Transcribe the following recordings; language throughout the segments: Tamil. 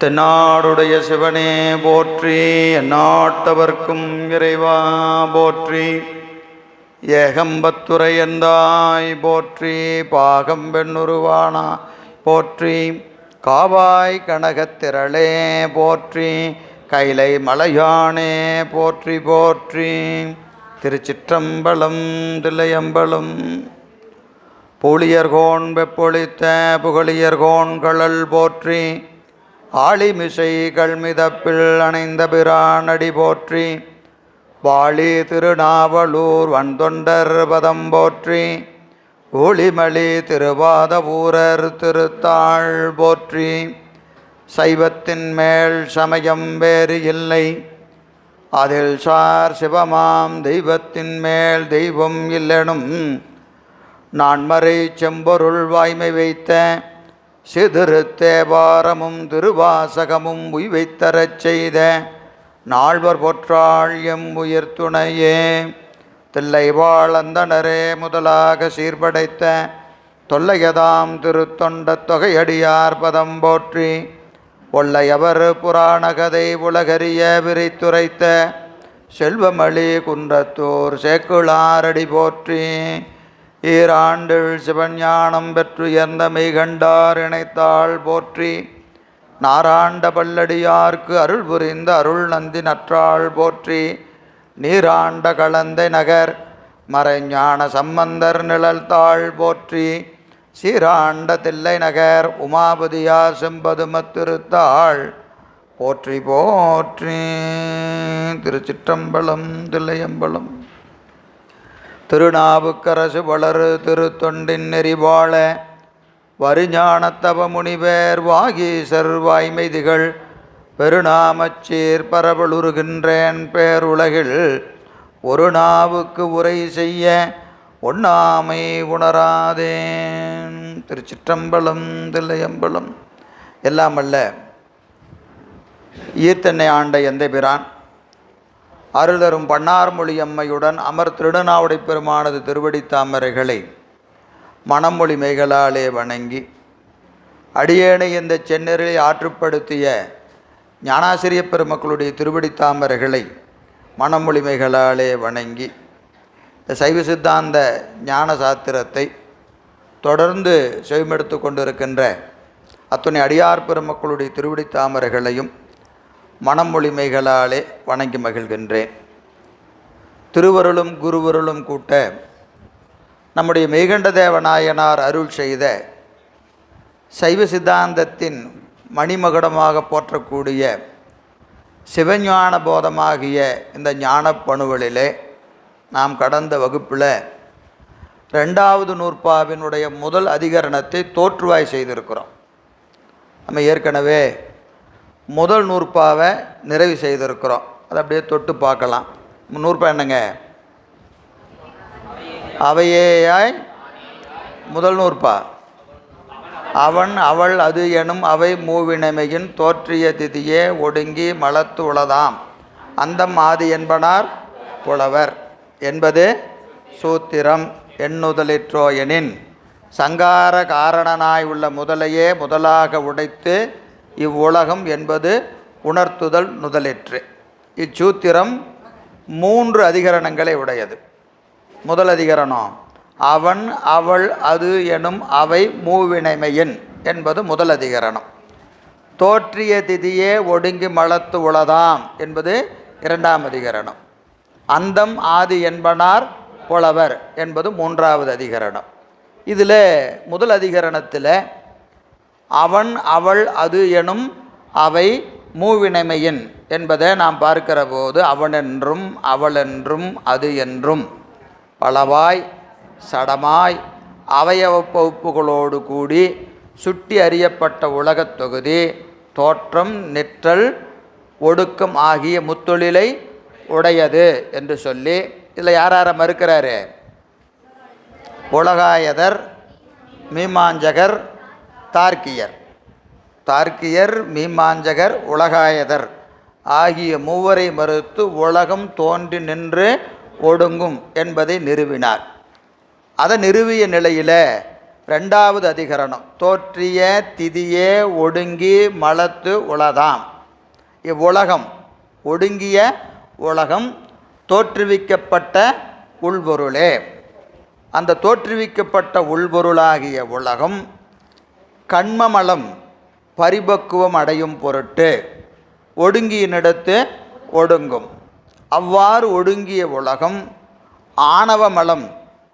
தென்னாடுடைய சிவனே போற்றி, எந்நாட்டவர்க்கும் இறைவா போற்றி. ஏகம்பத்துரை எந்தாய் போற்றி, பாகம்பெண்ணுருவானா போற்றி. காவாய் கனகத்திரளே போற்றி, கைலை மலையானே போற்றி போற்றி. திருச்சிற்றம்பலம் தில்லையம்பலம். புலியர்கோன் வெப்பொழித்த புகழியர்கோன் கழல் போற்றி, ஆளிமிசை கல்மிதப்பில் அணைந்த பிரானடி போற்றி. வாழி திருநாவலூர் வன்தொண்டர் பதம் போற்றி, ஊழிமலி திருவாத ஊரர் திருத்தாள் போற்றி. சைவத்தின் மேல் சமயம் வேறு இல்லை, அதில் சார் சிவமாம் தெய்வத்தின் மேல் தெய்வம் இல்லெனும் நான்மறை செம்பொருள் வாய்மை வைத்த சிதிருத்தேவாரமும் திருவாசகமும் உய்வைத்தரச் செய்த நால்வர் பொற்றாள் எம் உயிர் துணையே. தில்லைவாழ் அந்தணரே முதலாக சீர்படைத்த தொல்லையதாம் திருத்தொண்ட தொகையடியார் பதம் போற்றி. ஒல்லையவர் புராணகதை உலகறிய விரித்துரைத்த செல்வமளி குன்றத்தூர் சேக்குளாரடி போற்றி. ஈராண்டில் சிவஞானம் பெற்றுயர்ந்த மெய்கண்டார் இணைத்தாள் போற்றி. நாராண்ட பல்லடியார்க்கு அருள் புரிந்த அருள் நந்தி நற்றாள் போற்றி. நீராண்ட கலந்தை நகர் மறைஞான சம்பந்தர் நிழல்தாள் போற்றி. சீராண்ட தில்லை நகர் உமாபதியார் செம்பதுமத்திருத்தாள் போற்றி போற்றி. திருச்சிற்றம்பலம் தில்லையம்பலம். திருநாவுக்கரசு வளரு திருத்தொண்டின் நெறிவாழ வருஞானத்தவ முனிவேர் வாகீசர் வாய்மைதிகள் பெருநாமச்சீர் பரவலுருகின்றேன் பேருலகில் ஒரு நாவுக்கு உரை செய்ய ஒண்ணாமை உணராதேன். திருச்சிற்றம்பலம் தில்லையம்பலம். எல்லாமல்ல ஈர்த்தன்னை ஆண்ட எந்தை பிரான் அருள்தரும் பன்னார்மொழி அம்மையுடன் அமர் திருநாவுடை பெருமானது திருவடி தாமரைகளை மணமொழி மெய்களாலே வணங்கி, அடியேனை இந்த செந்நெறியை ஆற்றுப்படுத்திய ஞானாசிரிய பெருமக்களுடைய திருவடி தாமரைகளை மணமொழி மெய்களாலே வணங்கி, இந்த சைவ சித்தாந்த ஞான சாத்திரத்தை தொடர்ந்து செவிமெடுத்து கொண்டிருக்கின்ற அத்துணை அடியார் பெருமக்களுடைய திருவடி தாமரைகளையும் மணமொழிமைகளாலே வணங்கி மகிழ்கின்றேன். திருவருளும் குருவருளும் கூட்ட நம்முடைய மெய்கண்ட தேவநாயனார் அருள் செய்த சைவ சித்தாந்தத்தின் மணிமகுடமாக போற்றக்கூடிய சிவஞான போதமாகிய இந்த ஞானப்பணுவலிலே நாம் கடந்த வகுப்பில் 2வது நூற்பாவினுடைய முதல் அதிகரணத்தை தோற்றுவாய் செய்திருக்கிறோம். நம்ம ஏற்கனவே முதல் நூற்பாவை நிறைவு செய்திருக்கிறோம். அதை அப்படியே தொட்டு பார்க்கலாம். நூற்பா என்னங்க? அவையேயாய் முதல் நூற்பா. அவன் அவள் அது எனும் அவை மூவினமையின் தோற்றிய திதியே ஒடுங்கி மலத்து உளதாம் அந்தம் ஆதி என்பனார் புலவர் என்பது சூத்திரம். எண்ணுதலிற்றோ எனின் சங்கார காரணனாய் உள்ள முதலையே முதலாக உடைத்து இவ்வுலகம் என்பது உணர்த்துதல் நுதலிற்று. இச்சூத்திரம் 3 அதிகரணங்களை உடையது. முதல் அதிகரணம் அவன் அவள் அது எனும் அவை மூவினைமையின் என்பது முதல் அதிகரணம். தோற்றிய திதியே ஒடுங்கி மலத்து உளதாம் என்பது 2ஆம் அதிகரணம். அந்தம் ஆதி என்பனார் புலவர் என்பது 3வது அதிகரணம். இதில் முதல் அதிகரணத்தில் அவன் அவள் அது எனும் அவை மூவினைமையின் என்பதை நாம் பார்க்கிற போது அவனென்றும் அவளென்றும் அது என்றும் பலவாய் சடமாய் அவயவ பகுப்புகளோடு கூடி சுட்டி அறியப்பட்ட உலகத் தொகுதி தோற்றம் நிற்றல் ஒடுக்கம் ஆகிய முத்தொழிலை உடையது என்று சொல்லி, இதில் யாரை மறுக்கிறாரு? உலகாயதர், மீமாஞ்சகர், தார்க்கியர், மீமாஞ்சகர், உலகாயதர் ஆகிய மூவரை மறுத்து உலகம் தோன்றி நின்று ஒடுங்கும் என்பதை நிறுவினார். அதை நிறுவிய நிலையில் ரெண்டாவது அதிகரணம். தோற்றிய திதியே ஒடுங்கி மலத்து உளதாம். இவ்வுலகம் ஒடுங்கிய உலகம், தோற்றுவிக்கப்பட்ட உள்பொருளே. அந்த தோற்றுவிக்கப்பட்ட உள்பொருளாகிய உலகம் கண்மமலம் பரிபக்குவம் அடையும் பொருட்டு ஒடுங்கியினிடத்து ஒடுங்கும். அவ்வாறு ஒடுங்கிய உலகம் ஆணவமலம்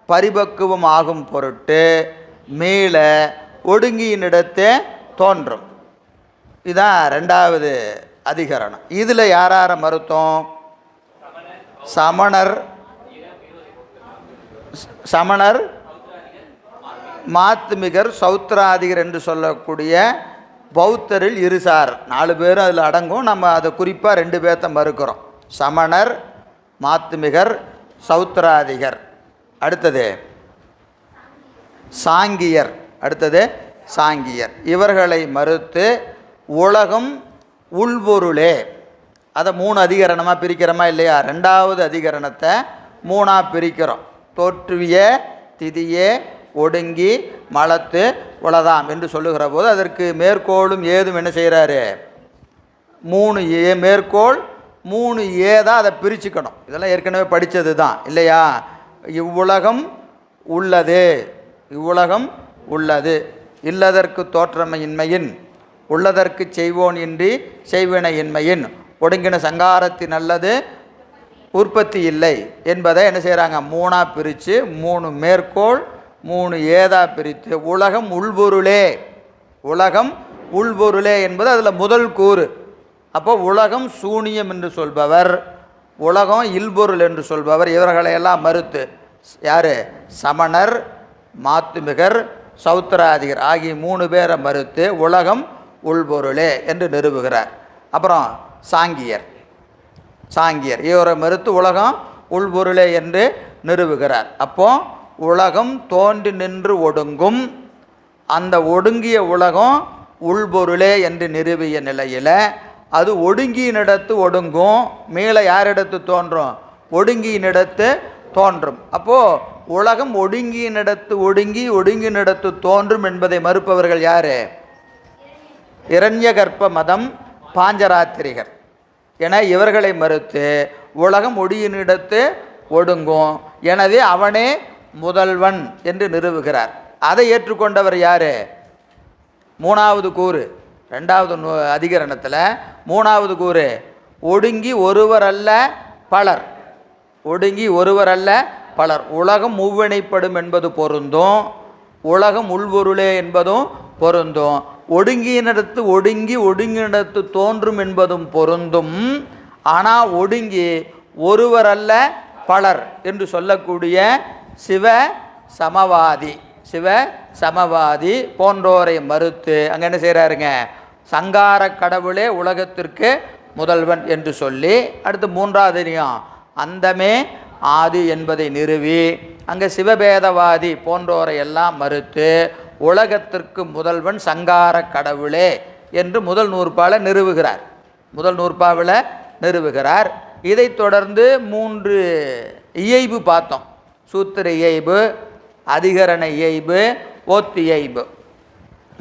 பரிபக்குவம் ஆகும் பொருட்டு மேல ஒடுங்கியினிடத்தே தோன்றும். இதுதான் ரெண்டாவது அதிகரணம். இதில் யார மறுத்தோம்? சமணர், மாத்துமிகர், சௌத்ராதிகர் என்று சொல்லக்கூடிய பௌத்தரில் இருசார், 4 பேரும் அதில் அடங்கும். நம்ம அதை குறிப்பாக 2 பேர்த்த மறுக்கிறோம். சமணர், மாத்துமிகர், சௌத்ராதிகர். அடுத்தது சாங்கியர். இவர்களை மறுத்து உலகம் உள்பொருளே. அதை 3 அதிகரணமாக பிரிக்கிறோமா இல்லையா? ரெண்டாவது அதிகரணத்தை 3ஆக பிரிக்கிறோம். தோற்றுவிய திதியே ஒடுங்கி மலத்து உளதாம் என்று சொல்லுகிற போது அதற்கு மேற்கோளும் ஏதும் என்ன செய்கிறாரு? 3A மேற்கோள் 3A தான். அதை பிரிச்சுக்கணும். இதெல்லாம் ஏற்கனவே படித்தது தான் இல்லையா? இவ்வுலகம் உள்ளது, இல்லதற்கு தோற்றமையின்மையின், உள்ளதற்கு செய்வோன் இன்றி செய்வினையின்மையின், ஒடுங்கின சங்காரத்தின் அல்லது உற்பத்தி இல்லை என்பதை என்ன செய்கிறாங்க? 3ஆக பிரித்து 3 மேற்கோள் 3 ஏதா பிரித்து உலகம் உள்பொருளே என்பது அதில் முதல் கூறு. அப்போ உலகம் சூனியம் என்று சொல்பவர், உலகம் இல்பொருள் என்று சொல்பவர், இவர்களையெல்லாம் மறுத்து யார்? சமணர், மாத்துமிகர், சௌத்ராதிகர் ஆகிய 3 பேரை மறுத்து உலகம் உள்பொருளே என்று நிறுவுகிறார். அப்புறம் சாங்கியர் இவரை மறுத்து உலகம் உள்பொருளே என்று நிறுவுகிறார். அப்போ உலகம் தோன்றி நின்று ஒடுங்கும், அந்த ஒடுங்கிய உலகம் உள்பொருளே என்று நிறுவிய நிலையில் அது ஒடுங்கியினிடத்து ஒடுங்கும், மேலே யாரிடத்து தோன்றும்? ஒடுங்கியினிடத்து தோன்றும். அப்போது உலகம் ஒடுங்கியினிடத்து ஒடுங்கியினிடத்து தோன்றும் என்பதை மறுப்பவர்கள் யார்? இரண்யகற்ப மதம், பாஞ்சராத்திரிகர் என இவர்களை மறுத்து உலகம் ஒடுங்கியினிடத்து ஒடுங்கும், எனவே அவனே முதல்வன் என்று நிறுவுகிறார். அதை ஏற்றுக்கொண்டவர் யார்? 3வது கூறு. 2வது அதிகரணத்தில் 3வது கூறு ஒடுங்கி ஒருவர் அல்ல பலர். உலகம் மூவினைப்படும் என்பது பொருந்தும், உலகம் உள்பொருளே என்பதும் பொருந்தும், ஒடுங்கியினிடத்து ஒடுங்கியினிடத்து தோன்றும் என்பதும் பொருந்தும். ஆனால் ஒடுங்கி ஒருவர் அல்ல பலர் என்று சொல்லக்கூடிய சிவ சமவாதி போன்றோரை மறுத்து அங்கே என்ன செய்கிறாருங்க? சங்கார கடவுளே உலகத்திற்கு முதல்வன் என்று சொல்லி, அடுத்து 3வது அந்தமே ஆதி என்பதை நிறுவி அங்கே சிவபேதவாதி போன்றோரை எல்லாம் மறுத்து உலகத்திற்கு முதல்வன் சங்கார கடவுளே என்று முதல் நூற்பாவில் நிறுவுகிறார். இதைத் தொடர்ந்து 3 இயைபு பார்த்தோம். சூத்திர இயைபு, அதிகரண இயைபு, ஓத்து இயைபு.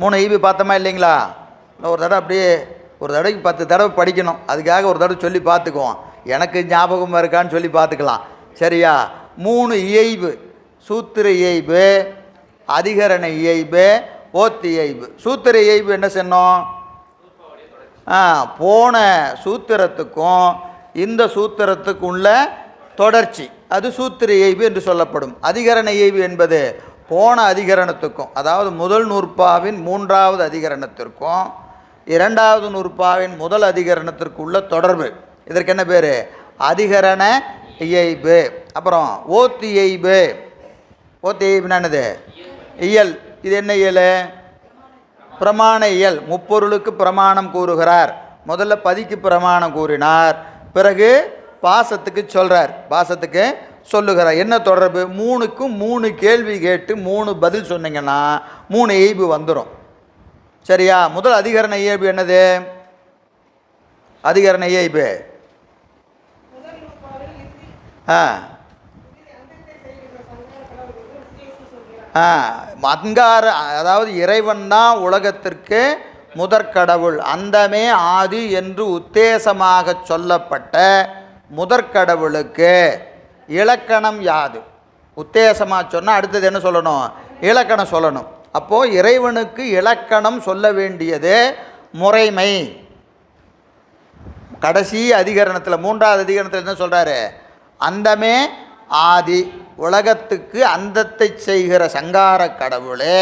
3 இயைபு பார்த்தோமா இல்லைங்களா? ஒரு தடவைக்கு 10 தடவை படிக்கணும். அதுக்காக ஒரு தடவை சொல்லி பார்த்துக்குவோம். எனக்கு ஞாபகமாக இருக்கான்னு சொல்லி பார்த்துக்கலாம். சரியா? 3 இயைபு: சூத்திர இயைபு, அதிகரண இயைபு, ஓத்து இயைபு. சூத்திர இயைபு என்ன சொன்னோம்? போன சூத்திரத்துக்கும் இந்த சூத்திரத்துக்கு உள்ள தொடர்ச்சி, அது சூத்திர இயைபு என்று சொல்லப்படும். அதிகரண இயைபு என்பது போன அதிகரணத்துக்கும், அதாவது முதல் நூற்பாவின் 3வது அதிகரணத்திற்கும் 2வது நூற்பாவின் முதல் அதிகரணத்திற்கு உள்ள தொடர்பு. இதற்கு என்ன பேர்? அதிகரண இயைபு. அப்புறம் ஓத்து இயைபு. ஓத்து இயைபுனா என்னது? இயல். இது என்ன இயல்? பிரமாண இயல். முப்பொருளுக்கு பிரமாணம் கூறுகிறார். முதல்ல பதிக்கு பிரமாணம் கூறினார், பிறகு பாசத்துக்கு சொல்லுகிறார். என்ன தொடர்பு? 3க்கும் 3 கேள்வி கேட்டு 3 பதில் சொன்னீங்கன்னா 3 இயைபு வந்துடும். சரியா? முதல் அதிகரண இயைபு என்னது? அதிகரண இயைபு அங்கார, அதாவது இறைவன் தான் உலகத்திற்கு முதற்கடவுள். அந்தமே ஆதி என்று உத்தேசமாக சொல்லப்பட்ட முதற்கடவுளுக்கு இலக்கணம் யாது? உத்தேசமாக சொன்னால் அடுத்தது என்ன சொல்லணும்? இலக்கணம் சொல்லணும். அப்போது இறைவனுக்கு இலக்கணம் சொல்ல வேண்டியது முறைமை. கடைசி அதிகரணத்தில், மூன்றாவது அதிகரணத்தில் என்ன சொல்கிறாரு? அந்தமே ஆதி, உலகத்துக்கு அந்தத்தை செய்கிற சங்கார கடவுளே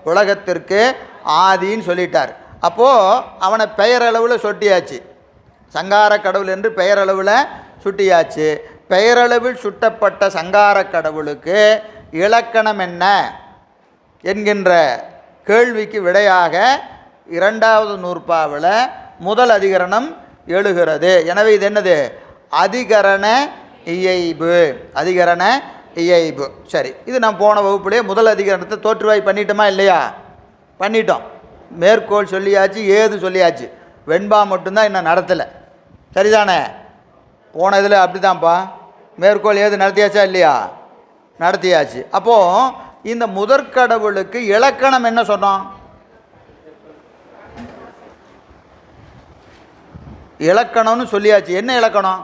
உலகத்திற்கு ஆதின்னு சொல்லிட்டார். அப்போது அவனை பெயரளவில் சொட்டியாச்சு. சங்கார கடவுள் என்று பெயரளவில் சுட்டியாச்சு. பெயரளவில் சுட்டப்பட்ட சங்கார கடவுளுக்கு இலக்கணம் என்ன என்கின்ற கேள்விக்கு விடையாக இரண்டாவது நூற்பாவில் முதல் அதிகரணம் எழுகிறது. எனவே இது என்னது? அதிகரண இயைபு. அதிகரண இயைபு. சரி, இது நான் போன வகுப்புலேயே முதல் அதிகரணத்தை தோற்றுவாய் பண்ணிட்டோமா இல்லையா? பண்ணிட்டோம். மேற்கோள் சொல்லியாச்சு, ஏது சொல்லியாச்சு. வெண்பா மட்டும்தான் இன்னும் நடத்தலை. சரிதானே? போன இதில் அப்படி தான்ப்பா, மேற்கோள் ஏது நடத்தியாச்சா இல்லையா? நடத்தியாச்சு. அப்போது இந்த முதற்கடவுளுக்கு இலக்கணம் என்ன சொன்னோம்? இலக்கணம்னு சொல்லியாச்சு. என்ன இலக்கணம்?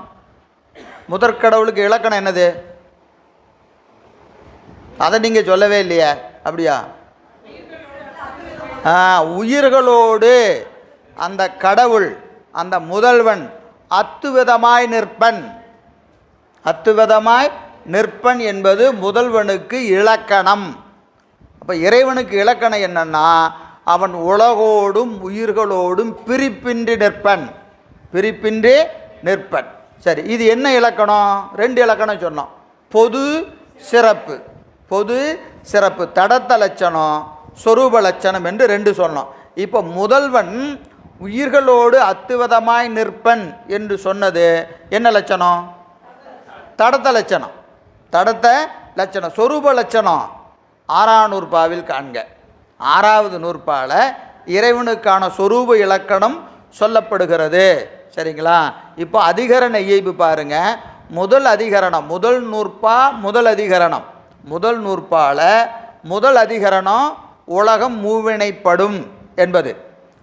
முதற்கடவுளுக்கு இலக்கணம் என்னது? அதை நீங்கள் சொல்லவே இல்லையா? அப்படியா? உயிர்களோடு அந்த கடவுள், அந்த முதல்வன் அத்துவிதமாய் நிற்பன். அத்துவிதமாய் நிற்பன் என்பது முதல்வனுக்கு இலக்கணம். அப்போ இறைவனுக்கு இலக்கணம் என்னன்னா, அவன் உலகோடும் உயிர்களோடும் பிரிப்பின்றி நிற்பன். பிரிப்பின்றி நிற்பன். சரி, இது என்ன இலக்கணம்? ரெண்டு இலக்கணம் சொன்னோம். பொது சிறப்பு. பொது சிறப்பு, தடத்த லட்சணம், சொரூப லட்சணம் என்று ரெண்டு சொன்னோம். இப்போ முதல்வன் உயிர்களோடு அத்துவிதமாய் நிற்பன் என்று சொன்னது என்ன லட்சணம்? தடத்த லட்சணம். தடத்த லட்சணம். சொரூப லட்சணம் ஆறாம் நூற்பாவில் காண்க. ஆறாவது நூற்பால இறைவனுக்கான சொரூப இலக்கணம் சொல்லப்படுகிறது. சரிங்களா? இப்போ அதிகரண இயைபு பாருங்க. முதல் அதிகரணம், முதல் நூற்பா, முதல் அதிகரணம். முதல் நூற்பால முதல் அதிகரணம் உலகம் மூவினைப்படும் என்பது.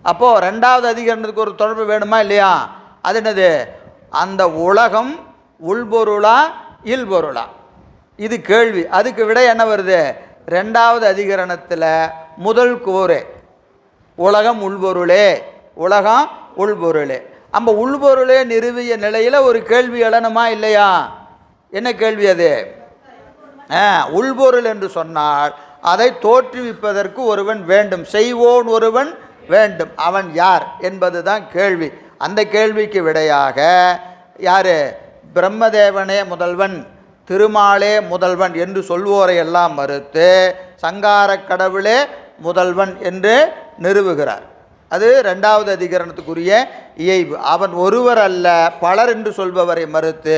அப்போது ரெண்டாவது அதிகரணத்துக்கு ஒரு தொடர்பு வேணுமா இல்லையா? அது என்னது? அந்த உலகம் உள்பொருளா இல்பொருளா? இது கேள்வி. அதுக்கு விட என்ன வருது? ரெண்டாவது அதிகரணத்தில் முதல் கூறு உலகம் உள்பொருளே. உலகம் உள்பொருளே. அந்த உள்பொருளே நிறுவிய நிலையில் ஒரு கேள்வி எழணுமா இல்லையா? என்ன கேள்வி அது? உள்பொருள் என்று சொன்னால் அதை தோற்றுவிப்பதற்கு ஒருவன் வேண்டும், செய்வோன் ஒருவன் வேண்டும். அவன் யார் என்பது தான் கேள்வி. அந்த கேள்விக்கு விடையாக யார்? பிரம்மதேவனே முதல்வன், திருமாலே முதல்வன் என்று சொல்வோரை எல்லாம் மறுத்து சங்கார கடவுளே முதல்வன் என்று நிறுவுகிறார். அது ரெண்டாவது அதிகரணத்துக்குரிய இயைபு. அவன் ஒருவர் அல்ல பலர் என்று சொல்பவரை மறுத்து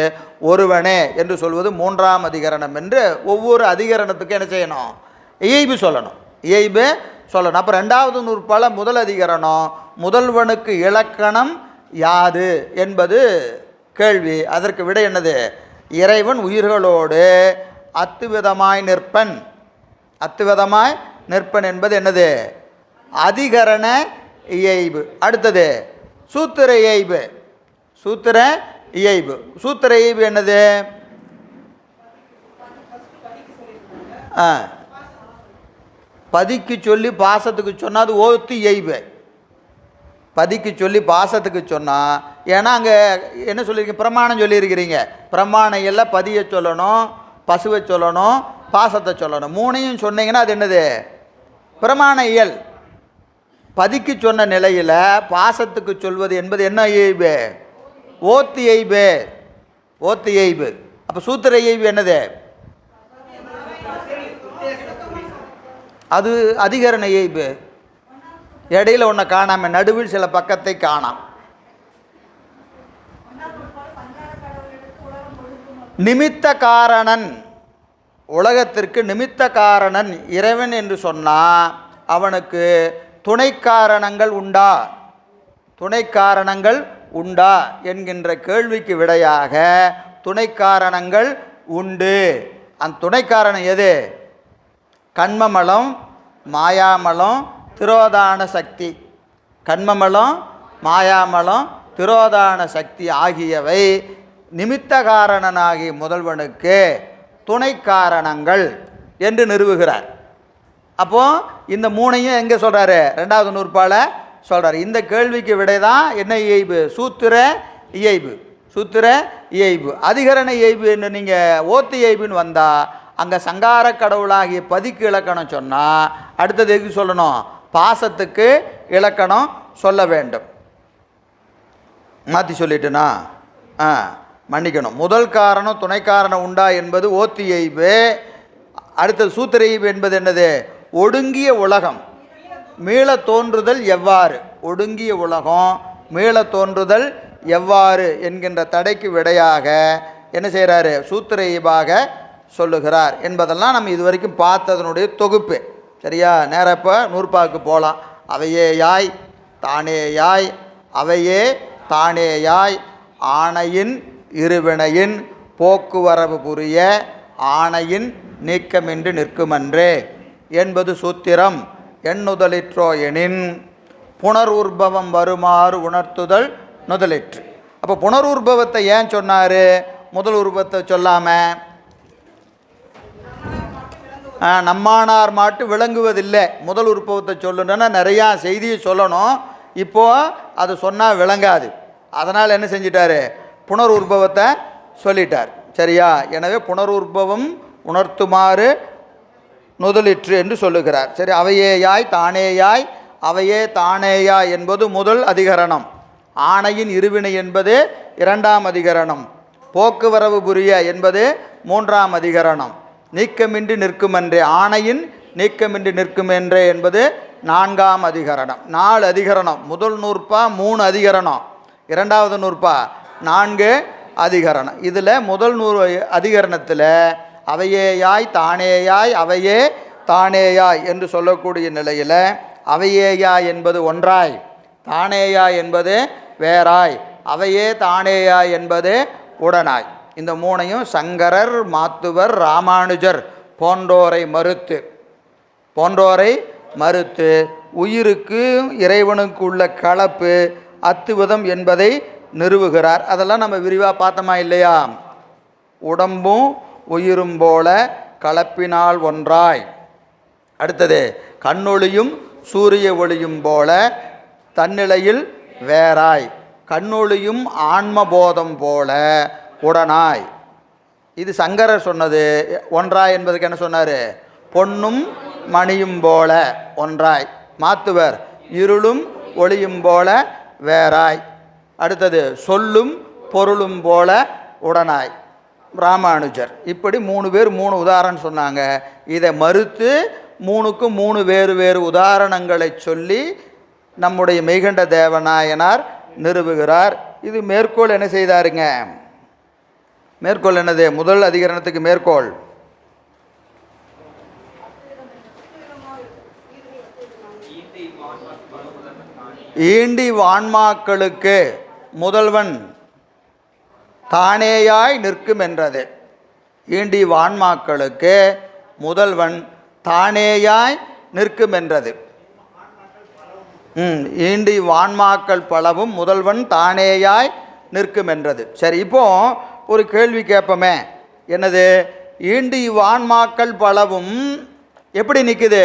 ஒருவனே என்று சொல்வது மூன்றாம் அதிகரணம் என்று ஒவ்வொரு அதிகரணத்துக்கும் என்ன செய்யணும்? இயைபு சொல்லணும். இயைபு சொல்லணும். அப்போ ரெண்டாவது நூற்பால முதல் அதிகரணம் முதல்வனுக்கு இலக்கணம் யாது என்பது கேள்வி. அதற்கு விட என்னது? இறைவன் உயிர்களோடு அத்துவிதமாய் நிற்பன். அத்துவிதமாய் நிற்பன் என்பது என்னது? அதிகரண இயைபு. அடுத்தது சூத்திர இயைபு. சூத்திர இயைபு. சூத்திர இயைபு என்னது? பதிக்கு சொல்லி பாசத்துக்கு சொன்னால் அது ஓத்து இயைபு. பதிக்கு சொல்லி பாசத்துக்கு சொன்னால், ஏன்னா அங்கே என்ன சொல்லியிருக்கீங்க? பிரமாணம் சொல்லியிருக்கிறீங்க. பிரமாணம் எல்லாம் பதியை சொல்லணும், பசுவை சொல்லணும், பாசத்தை சொல்லணும். மூணையும் சொன்னீங்கன்னா அது என்னது? பிரமாண இயல். பதிக்கு சொன்ன நிலையில் பாசத்துக்கு சொல்வது என்பது என்ன இயைபு? ஓத்து இயைபு. ஓத்து இயைபு. அப்போ சூத்திர இயைபு என்னது? அது அதிகரண இயைபு. இடையில ஒன்றை காணாமல், நடுவில் சில பக்கத்தை காணாம். நிமித்த காரணன், உலகத்திற்கு நிமித்த காரணன் இறைவன் என்று சொன்னால் அவனுக்கு துணை காரணங்கள் உண்டா? துணை காரணங்கள் உண்டா என்கின்ற கேள்விக்கு விடையாக துணை காரணங்கள் உண்டு. அந்த துணை காரணம் எது? கண்மமலம், மாயாமலம், திரோதான சக்தி. கண்மமலம், மாயாமலம், திரோதான சக்தி ஆகியவை நிமித்த காரணனாகிய முதல்வனுக்கு துணை காரணங்கள் என்று நிறுவுகிறார். அப்போது இந்த மூணையும் எங்கே சொல்கிறாரு? ரெண்டாவது நூற்பால சொல்கிறார். இந்த கேள்விக்கு விடை தான் என்ன இயைபு? சூத்திர இயைபு. சூத்திர இயைபு. அதிகரண இயைபு என்று நீங்கள் ஓத்து இயைபுன்னு வந்தால் அங்கே சங்கார கடவுளாகிய பதிக்கு இலக்கணம் சொன்னால் அடுத்தது எதுக்கு சொல்லணும்? பாசத்துக்கு இலக்கணம் சொல்ல வேண்டும். மாற்றி சொல்லிட்டுனா மன்னிக்கணும். முதல் காரணம் துணை காரணம் உண்டா என்பது ஓத்து இயைபு. அடுத்தது சூத்திர இயைபு என்பது என்னது? ஒடுங்கிய உலகம் மீள தோன்றுதல் எவ்வாறு, ஒடுங்கிய உலகம் மீள தோன்றுதல் எவ்வாறு என்கின்ற தடைக்கு விடையாக என்ன செய்கிறாரு? சூத்திர இயைபாக சொல்லுகிறார் என்பதெல்லாம் நம்ம இதுவரைக்கும் பார்த்ததனுடைய தொகுப்பு. சரியா? நேராக இப்போ நூற்பாவுக்கு போகலாம். அவையே யாய் தானே யாய், அவையே தானே யாய், ஆணையின் இருவினையின் போக்குவரவு புரிய ஆணையின் நீக்கமின்றி நிற்குமன்றே என்பது சூத்திரம். எண்ணுதலிற்றோ எனின் புனருற்பவம் வருமாறு உணர்த்துதல் நுதலிற்று. அப்போ புனருற்பவத்தை ஏன் சொன்னார்? முதல் உருவத்தை சொல்லாமல் நம்மானார் மாட்டு விளங்குவதில்லை. முதல் உருப்பவத்தை சொல்லணுன்னா நிறையா செய்தியை சொல்லணும். இப்போது அது சொன்னால் விளங்காது. அதனால் என்ன செஞ்சிட்டாரு? புனர் உற்பவத்தை சொல்லிட்டார். சரியா? எனவே புனர் உற்பவம் உணர்த்துமாறு நுதலிற்று என்று சொல்லுகிறார். சரி, அவையேயாய் தானேயாய், அவையே தானேயாய் என்பது முதல் அதிகரணம். ஆணையின் இருவினை என்பது இரண்டாம் அதிகரணம். போக்குவரவு புரிய என்பது மூன்றாம் அதிகரணம். நீக்கமின்றி நிற்குமென்றே, ஆணையின் நீக்கமின்றி நிற்குமென்றே என்பது நான்காம் அதிகரணம். 4 அதிகரணம். முதல் நூற்பா 3 அதிகரணம், இரண்டாவது நூற்பா 4 அதிகரணம். இதில் முதல் அதிகரணத்தில் அவையேயாய் தானேயாய், அவையே தானேயாய் என்று சொல்லக்கூடிய நிலையில் அவையேயாய் என்பது ஒன்றாய், தானேயாய் என்பது வேறாய், அவையே தானேயாய் என்பது உடனாய். இந்த மூணையும் சங்கரர், மாத்துவர், ராமானுஜர் போன்றோரை மறுத்து உயிருக்கு இறைவனுக்கு உள்ள கலப்பு அத்துவிதம் என்பதை நிறுவுகிறார். அதெல்லாம் நம்ம விரிவாக பார்த்தோமா இல்லையா? உடம்பும் உயிரும் போல கலப்பினால் ஒன்றாய். அடுத்தது கண்ணொளியும் சூரிய ஒளியும் போல தன்னிலையில் வேறாய், கண்ணொளியும் ஆன்மபோதம் போல உடனாய். இது சங்கரர் சொன்னது. ஒன்றாய் என்பதுக்கு என்ன சொன்னார்? பொன்னும் மணியும் போல ஒன்றாய். மாத்துவர் இருளும் ஒளியும் போல வேறாய். அடுத்தது சொல்லும் பொருளும் போல உடனாய். ராமானுஜர். இப்படி 3 பேர் 3 உதாரணம் சொன்னாங்க. இதை மறுத்து 3க்கும் 3 வேறு வேறு உதாரணங்களை சொல்லி நம்முடைய மெய்கண்ட தேவநாயனார் நிறுவுகிறார். இது மேற்கோள் என்ன செய்தாருங்க? மேற்கோள் என்னது? முதல் அதிகரணத்துக்கு மேற்கோள் ஈண்டி வான்மாக்களுக்கு முதல்வன் தானேயாய் நிற்கும் என்றது. ஈண்டி வான்மாக்களுக்கு முதல்வன் தானேயாய் நிற்கும் என்றது. ஈண்டி வான்மாக்கள் பலவும் முதல்வன் தானேயாய் நிற்கும் என்றது. சரி, இப்போ ஒரு கேள்வி கேட்போமே. என்னது? ஈண்டி வான்மாக்கள் பலவும் எப்படி நிற்குது?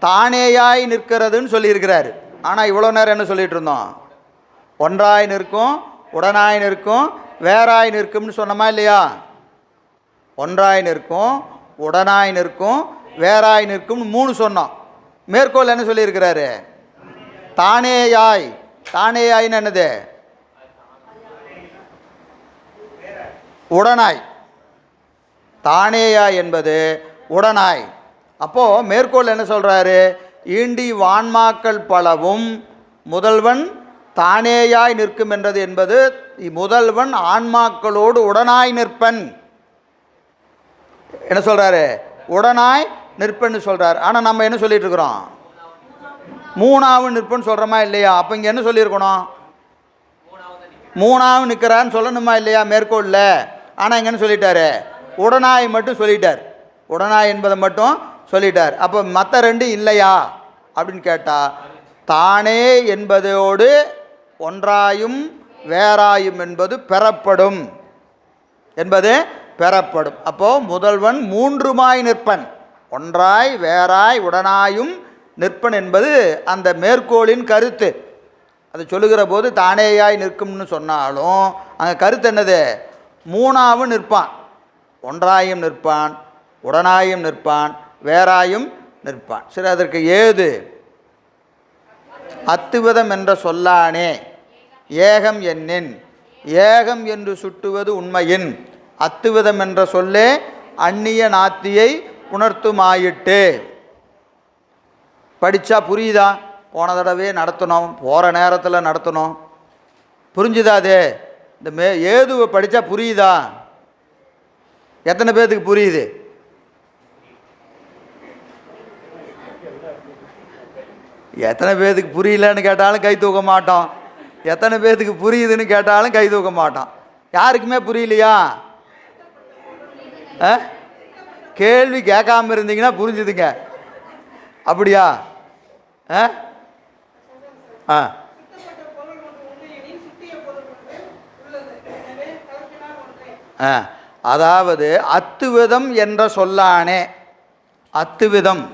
தானேயாய் நிற்கிறதுன்னு சொல்லியிருக்கிறாரு. ஆனால் இவ்வளோ நேரம் என்ன சொல்லிகிட்டு இருந்தோம்? ஒன்றாய் நிற்கும், உடனாய் நிற்கும், வேறாய் நிற்கும்னு சொன்னோமா இல்லையா? ஒன்றாய் நிற்கும், உடனாய் நிற்கும், வேறாய் நிற்கும் 3 சொன்னோம். மேற்கோள் என்ன சொல்லியிருக்கிறாரு? தானேயாய். தானேயாய்ன்னு என்னது? உடனாய். தானேயாய் என்பது உடனாய். அப்போது மேற்கோள் என்ன சொல்கிறாரு? ஈண்டி வான்மாக்கள் பலவும் முதல்வன் தானேயாய் நிற்கும் என்றது என்பது முதல்வன் ஆன்மாக்களோடு உடனாய் நிற்பன். என்ன சொல்கிறாரு? உடனாய் நிற்பன்னு சொல்கிறார். ஆனால் நம்ம என்ன சொல்லிட்டு இருக்கிறோம்? 3ஆவது நிற்பன்னு சொல்கிறோமா இல்லையா? அப்போ இங்கே என்ன சொல்லியிருக்கணும்? 3ஆவது நிற்கிறான்னு சொல்லணுமா இல்லையா மேற்கோளில்? ஆனால் இங்கே என்ன சொல்லிட்டாரு? உடனாய் மட்டும் சொல்லிட்டார். உடனாய் என்பதை மட்டும் சொல்லிட்டார். அப்போ மற்ற ரெண்டு இல்லையா அப்படின்னு கேட்டால், தானே என்பதோடு ஒன்றாயும் வேறாயும் என்பது பெறப்படும் என்பது பெறப்படும். அப்போது முதல்வன் மூன்றுமாய் நிற்பன், ஒன்றாய் வேறாய் உடனாயும் நிற்பன் என்பது அந்த மேற்கோளின் கருத்து. அது சொல்லுகிற போது தானேயாய் நிற்கும்னு சொன்னாலும் அங்கே கருத்து என்னது? மூணாவும் நிற்பான், ஒன்றாயும் நிற்பான், உடனாயும் நிற்பான், வேறாயும் நிற்பான். சரி, அதற்கு ஏது? அத்துவிதம் என்ற சொல்லானே ஏகம் என்னின், ஏகம் என்று சுட்டுவது உண்மையின், அத்துவிதம் என்ற சொல்லே அந்நிய நாத்தியை உணர்த்துமாயிட்டு. படித்தா புரியுதா? போன தடவை நடத்தணும், போகிற நேரத்தில் நடத்தணும். புரிஞ்சுதா? அது இந்த ஏதுவை படித்தா புரியுதா? எத்தனை பேர்த்துக்கு புரியுது? எத்தனை பேர்த்துக்கு புரியலன்னு கேட்டாலும் கை தூக்க மாட்டோம், எத்தனை பேர்த்துக்கு புரியுதுன்னு கேட்டாலும் கை தூக்க மாட்டோம். யாருக்குமே புரியலையா? கேள்வி கேட்காம இருந்தீங்கன்னா புரிஞ்சுதுங்க. அப்படியா? அதாவது அத்துவிதம் என்ற சொல்லானே, அத்துவிதம்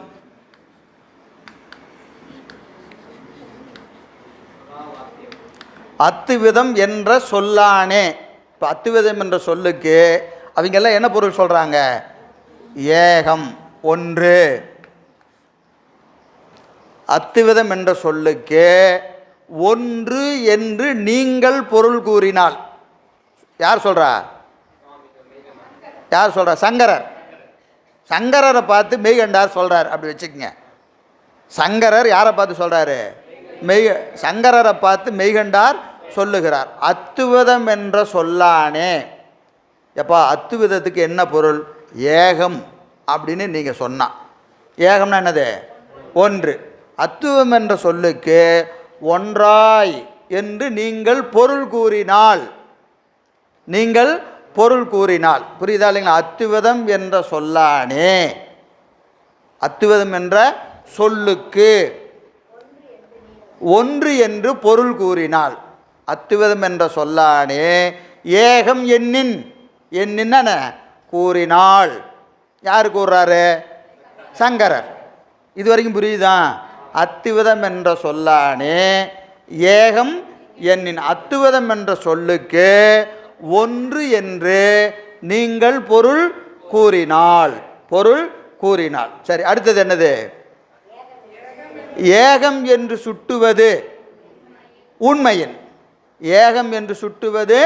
அத்துவிதம் என்ற சொல்லானே. இப்போ அத்துவிதம் என்ற சொல்லுக்கு அவங்கெல்லாம் என்ன பொருள் சொல்கிறாங்க? ஏகம், ஒன்று. அத்துவிதம் என்ற சொல்லுக்கு ஒன்று என்று நீங்கள் பொருள் கூறினால், யார் சொல்கிறா? யார் சொல்கிறா? சங்கரர். சங்கரரை பார்த்து மெய்கண்டார் சொல்கிறார். அப்படி வச்சுக்கோங்க. சங்கரர் யாரை பார்த்து சொல்கிறாரு? சங்கரரை பார்த்து மெய்கண்டார் சொல்லுகிறார். அத்துவிதம் என்ற சொல்லானே. எப்பா, அத்துவிதத்துக்கு என்ன பொருள்? ஏகம் அப்படின்னு நீங்கள் சொன்னா. ஏகம்னா என்னது? ஒன்று. அத்துவம் என்ற சொல்லுக்கு ஒன்றாய் என்று நீங்கள் பொருள் கூறினால், நீங்கள் பொருள் கூறினால், புரியுதா இல்லைங்களா? அத்துவிதம் என்ற சொல்லானே, அத்துவிதம் என்ற சொல்லுக்கு ஒன்று என்று பொருள் கூறினால், அத்துவிதம் என்ற சொல்லானே ஏகம் என்னின், என்னின்ன கூறினால். யார் கூறுறாரு? சங்கரர். இது வரைக்கும் புரியுதா? அத்துவிதம் என்ற சொல்லானே ஏகம் என்னின், அத்துவிதம் என்ற சொல்லுக்கு ஒன்று என்று நீங்கள் பொருள் கூறினால், பொருள் கூறினால். சரி, அடுத்தது என்னது? ஏகம் என்று சுட்டுவது உண்மையின், ஏகம் என்று சுட்டுவது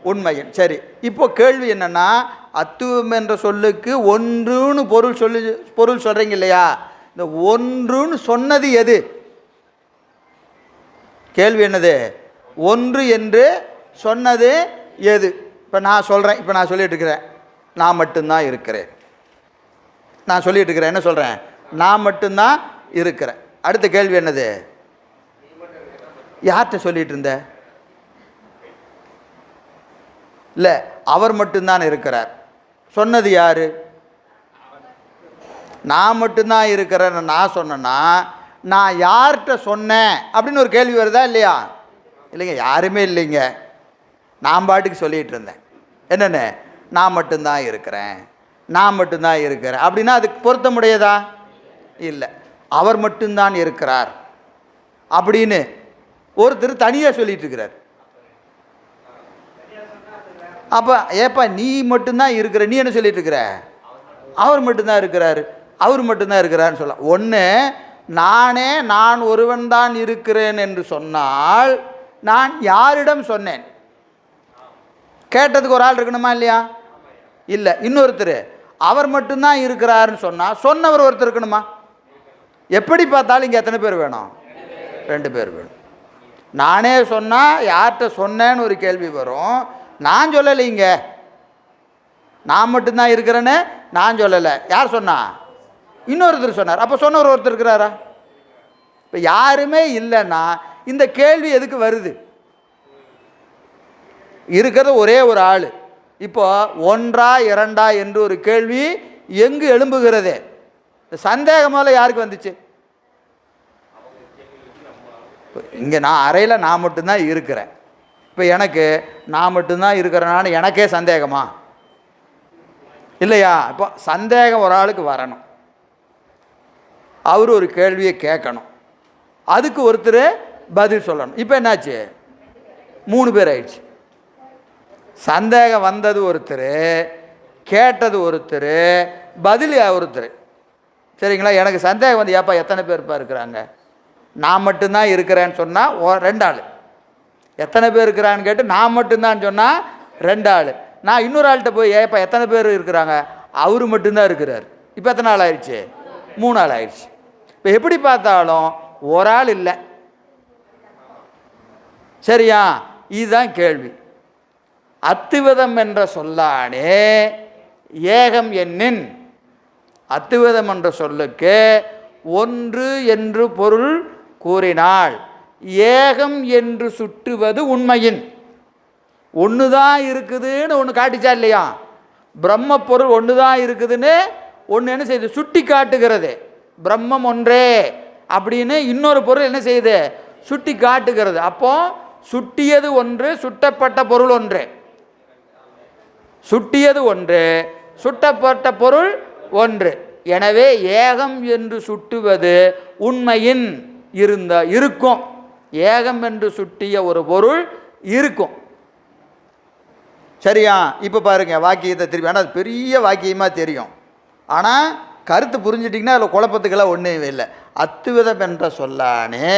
உண்மையின். சரி, இப்போ கேள்வி என்னன்னா, அத்துவம் என்ற சொல்லுக்கு ஒன்றுன்னு பொருள் சொல்றீங்க இல்லையா? இந்த ஒன்றுன்னு சொன்னது எது? கேள்வி என்னது? ஒன்று என்று சொன்னது எது? இப்போ நான் சொல்கிறேன், இப்போ நான் சொல்லிட்டு இருக்கிறேன், நான் மட்டும்தான் இருக்கிறேன். நான் சொல்லிட்டு இருக்கிறேன், என்ன சொல்கிறேன்? நான் மட்டும்தான் இருக்கிறேன். அடுத்த கேள்வி என்னது? யார்கிட்ட சொல்லிட்டு இருந்த? இல்லை, அவர் மட்டும்தான் இருக்கிறார். சொன்னது யாரு? நான் மட்டும்தான் இருக்கிறேன்னு நான் சொன்னேன்னா, நான் யார்கிட்ட சொன்னேன் அப்படின்னு ஒரு கேள்வி வருதா இல்லையா? இல்லைங்க, யாருமே இல்லைங்க, நான் பாட்டுக்கு சொல்லிகிட்டு இருந்தேன். என்னென்ன? நான் மட்டும்தான் இருக்கிறேன், நான் மட்டும்தான் இருக்கிறேன் அப்படின்னா அதுக்கு பொருத்தமுடையதா? இல்லை. அவர் மட்டும்தான் இருக்கிறார் அப்படின்னு ஒருத்தர் தனியாக சொல்லிட்டு இருக்கிறார். அப்போ ஏப்பா நீ மட்டும்தான் இருக்கிற, நீ என்ன சொல்லிட்டு இருக்கிற? அவர் மட்டும்தான் இருக்கிறார், அவர் மட்டும்தான் இருக்கிறார்னு சொல்லலாம். ஒன்று, நானே நான் ஒருவன் தான் இருக்கிறேன் என்று சொன்னால் நான் யாரிடம் சொன்னேன்? கேட்டதுக்கு ஒரு ஆள் இருக்கணுமா இல்லையா? இல்லை. இன்னொருத்தர் அவர் மட்டும்தான் இருக்கிறாருன்னு சொன்னால் சொன்னவர் ஒருத்தர் இருக்கணுமா? எப்படி பார்த்தாலும் இங்கே எத்தனை பேர் வேணும்? 2 பேர் வேணும். நானே சொன்னால் யார்கிட்ட சொன்னேன்னு ஒரு கேள்வி வரும். நான் சொல்லலைங்க, நான் மட்டும்தான் இருக்கிறேன்னு நான் சொல்லலை. யார் சொன்னா? இன்னொருத்தர் சொன்னார். அப்போ சொன்னவர் ஒருத்தர் இருக்கிறாரா? இப்போ யாருமே இல்லைன்னா இந்த கேள்வி எதுக்கு வருது? இருக்கிறது ஒரே ஒரு ஆள். இப்போ ஒன்றா இரண்டா என்று ஒரு கேள்வி எங்கு எழும்புகிறது? சந்தேகம் முதல்ல யாருக்கு வந்துச்சு? இங்கே நான் அறையில் நான் மட்டும்தான் இருக்கிறேன். இப்போ எனக்கு நான் மட்டும்தான் இருக்கிறேனான்னு எனக்கே சந்தேகமா இல்லையா? இப்போ சந்தேகம் ஒரு ஆளுக்கு வரணும், அவர் ஒரு கேள்வியை கேட்கணும், அதுக்கு ஒருத்தர் பதில் சொல்லணும். இப்போ என்னாச்சு? 3 பேர் ஆயிடுச்சு. சந்தேகம் வந்தது ஒருத்தர், கேட்டது ஒருத்தர், பதில் ஒருத்தர். சரிங்களா? எனக்கு சந்தேகம் வந்து ஏப்பா எத்தனை பேர்ப்பா இருக்கிறாங்க? நான் மட்டும்தான் இருக்கிறேன்னு சொன்னால் 2 ஆள். எத்தனை பேர் இருக்கிறான்னு கேட்டு நான் மட்டும்தான் சொன்னால் 2 ஆள். நான் இன்னொரு ஆள்கிட்ட போய் ஏப்பா எத்தனை பேர் இருக்கிறாங்க? அவர் மட்டும்தான் இருக்கிறார். இப்போ எத்தனை ஆள் ஆயிடுச்சு? 3 ஆள் ஆயிடுச்சு. இப்போ எப்படி பார்த்தாலும் ஒரு ஆள் இல்லை. சரியா? இதுதான் கேள்வி. அத்துவிதம் என்ற சொல்லானே ஏகம் என்னின், அத்துவிதம் என்ற சொல்லுக்கு ஒன்று என்று பொருள் கூறினாள். ஏகம் என்று சுட்டுவது உண்மையின். ஒன்று தான் இருக்குதுன்னு ஒன்று காட்டிச்சா இல்லையா? பிரம்ம பொருள் ஒன்று தான் இருக்குதுன்னு ஒன்று என்ன செய்யுது? சுட்டி காட்டுகிறது. பிரம்மம் ஒன்றே அப்படின்னு இன்னொரு பொருள் என்ன செய்யுது? சுட்டி காட்டுகிறது. அப்போ சுட்டியது ஒன்று, சுட்டப்பட்ட பொருள் ஒன்று. சுட்டியது ஒன்று, சுட்டப்பட்ட பொருள் ஒன்று. எனவே ஏகம் என்று சுட்டுவது உண்மையின் இருக்கும். ஏகம் என்று சுட்டிய ஒரு பொருள் இருக்கும். சரியா? இப்போ பாருங்க வாக்கியத்தை திருப்பி. ஆனால் அது பெரிய வாக்கியமாக தெரியும், ஆனால் கருத்து புரிஞ்சிட்டிங்கன்னா அதில் குழப்பத்துக்கெல்லாம் ஒன்றும் இல்லை. அத்துவிதம் என்ற சொல்லானே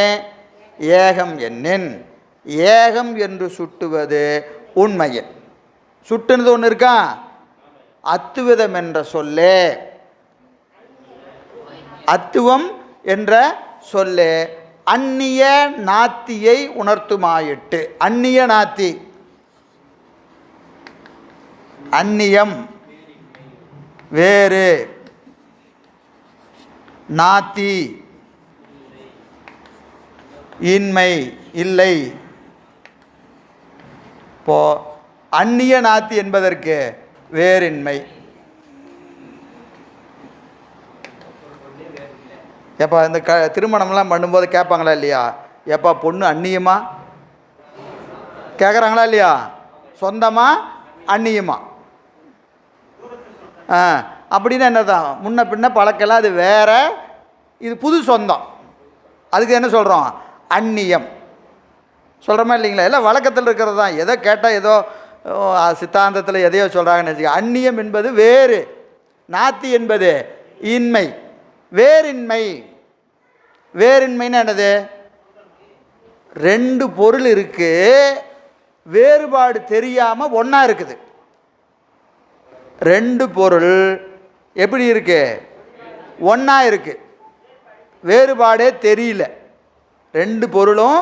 ஏகம் என்னின், ஏகம் என்று சுட்டுவது உண்மையின். சுட்டுனது ஒன்று இருக்கா? அத்துவிதம் என்ற சொல்லே, அத்துவம் என்ற சொல்லே அந்நிய நாத்தியை உணர்த்துமாயிட்டு. அந்நிய நாத்தி, அந்நியம் வேறு, நாத்தி இன்மை இல்லை. இப்போ அந்நிய நாத்தி என்பதற்கு வேறின்மை. எப்போ இந்த திருமணம்லாம் பண்ணும்போது கேட்பாங்களா இல்லையா? எப்பா பொண்ணு அந்நியமா கேட்குறாங்களா இல்லையா? சொந்தமா அந்நியமா? அப்படின்னா என்னதான்? முன்ன பின்ன பழக்கலாம், அது வேற, இது புது சொந்தம். அதுக்கு என்ன சொல்கிறோம்? அந்நியம் சொல்கிறோமா இல்லைங்களா? எல்லாம் வழக்கத்தில் இருக்கிறது தான். எதோ கேட்டால் ஏதோ சித்தாந்தத்தில் எதையோ சொல்கிறாங்கன்னு வச்சுக்க. அந்நியம் என்பது வேறு, நாத்தி என்பது இன்மை. வேறின்மை, வேறின்மைன்னு என்னது? 2 பொருள் இருக்கு, வேறுபாடு தெரியாமல் ஒன்றா இருக்குது. 2 பொருள் எப்படி இருக்கு? ஒன்றா இருக்கு, வேறுபாடே தெரியல. 2 பொருளும்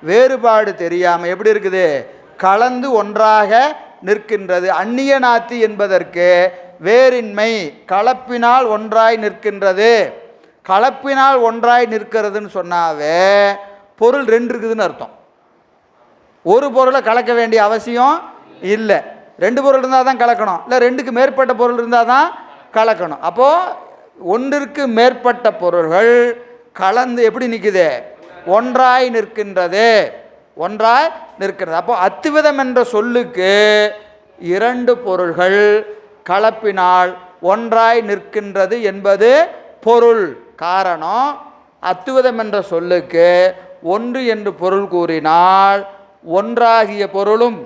வேறுபாடு தெரியாமல் எப்படி இருக்குது? கலந்து ஒன்றாக நிற்கின்றது. அந்நிய நாத்தி என்பதற்கு வேறின்மை, கலப்பினால் ஒன்றாய் நிற்கின்றது. கலப்பினால் ஒன்றாய் நிற்கிறதுன்னு சொன்னாவே பொருள் 2 இருக்குதுன்னு அர்த்தம். ஒரு பொருளை கலக்க வேண்டிய அவசியம் இல்லை. 2 பொருள் இருந்தால் தான் கலக்கணும், இல்லை 2க்கு மேற்பட்ட பொருள் இருந்தால் தான் கலக்கணும். அப்போது 1ற்கு மேற்பட்ட பொருள்கள் கலந்து எப்படி நிற்குது? ஒன்றாய் நிற்கின்றது, ஒன்றாய் நிற்கிறது. அப்போ அத்துவிதம் என்ற சொல்லுக்கு 2 பொருள்கள் கலப்பினால் ஒன்றாய் நிற்கின்றது என்பது பொருள். காரணம், அத்துவிதம் என்ற சொல்லுக்கு 1 என்று பொருள் கூறினால் ஒன்றாகிய பொருளும்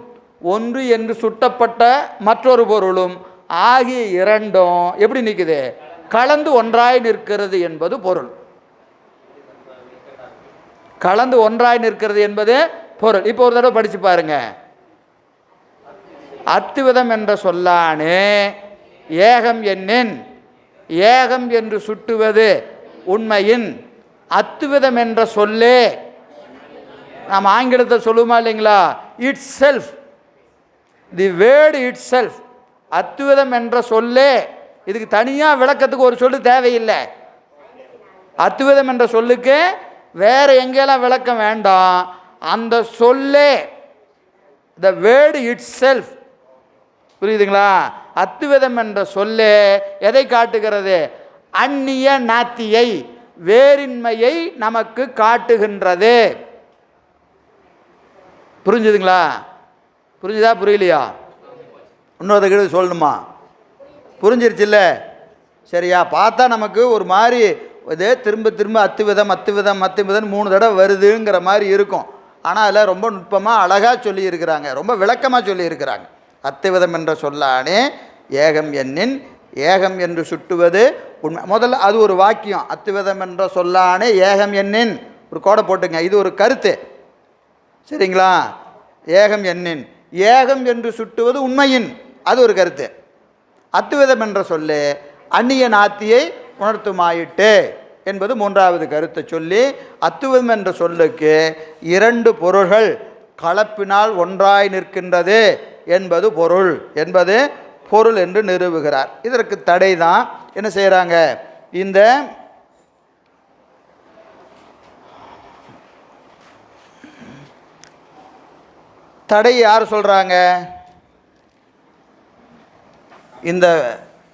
1 என்று சுட்டப்பட்ட மற்றொரு பொருளும் ஆகிய 2ம் எப்படி நிற்குது? கலந்து ஒன்றாய் நிற்கிறது என்பது பொருள். கலந்து ஒன்றாய் நிற்கிறது என்பது பொருள். இப்போ ஒரு தடவை படித்து பாருங்க. அத்துவிதம் என்ற சொல்லானே ஏகம் என்னின், ஏகம் என்று சுட்டுவது உண்மையின். அத்துவிதம் என்ற சொல்லே, நாம் ஆங்கிலத்தில் சொல்லுமா இல்லைங்களா? Itself, the word itself. அத்துவிதம் என்ற சொல்லே, இதுக்கு தனியாக விளக்கத்துக்கு ஒரு சொல்லு தேவையில்லை. அத்துவிதம் என்ற சொல்லுக்கு வேறு எங்கெல்லாம் விளக்கம் வேண்டாம். அந்த சொல்லே, த வேர்டு இட்ஸ் செல்ஃப். புரியுதுங்களா? அத்துவிதம் என்ற சொல்லே எதை காட்டுகிறது? அந்நிய நாத்தியை வேறின்மையை நமக்கு காட்டுகின்றது. புரிஞ்சுதுங்களா? புரிஞ்சுதா புரியலையா? இன்னொரு கிட்ட சொல்லணுமா? புரிஞ்சிருச்சுல்ல? சரியா? பார்த்தா நமக்கு ஒரு மாதிரி இதே திரும்ப திரும்ப அத்துவிதம் 3 தடவை வருதுங்கிற மாதிரி இருக்கும். ஆனால் அதில் ரொம்ப நுட்பமாக அழகாக சொல்லியிருக்கிறாங்க, ரொம்ப விளக்கமாக சொல்லியிருக்கிறாங்க. அத்துவிதம் என்ற சொல்லானே ஏகம் எண்ணின் ஏகம் என்று சுட்டுவது உண்மை. முதல்ல அது ஒரு வாக்கியம். அத்துவிதம் என்ற சொல்லானே ஏகம் எண்ணின், ஒரு கோடை போட்டுங்க, இது ஒரு கருத்து. சரிங்களா? ஏகம் எண்ணின் ஏகம் என்று சுட்டுவது உண்மையின், அது ஒரு கருத்து. அத்துவிதம் என்ற சொல்லு அந்நிய நாத்தியை உணர்த்துமாயிட்டு என்பது 3வது கருத்தை சொல்லி, அத்துவிதம் என்ற சொல்லுக்கு 2 பொருள்கள் கலப்பினால் ஒன்றாய் நிற்கின்றது என்பது பொருள் என்று நிறுவுகிறார். இதற்கு தடை தான் என்ன செய்கிறாங்க, இந்த தடை யார் சொல்கிறாங்க? இந்த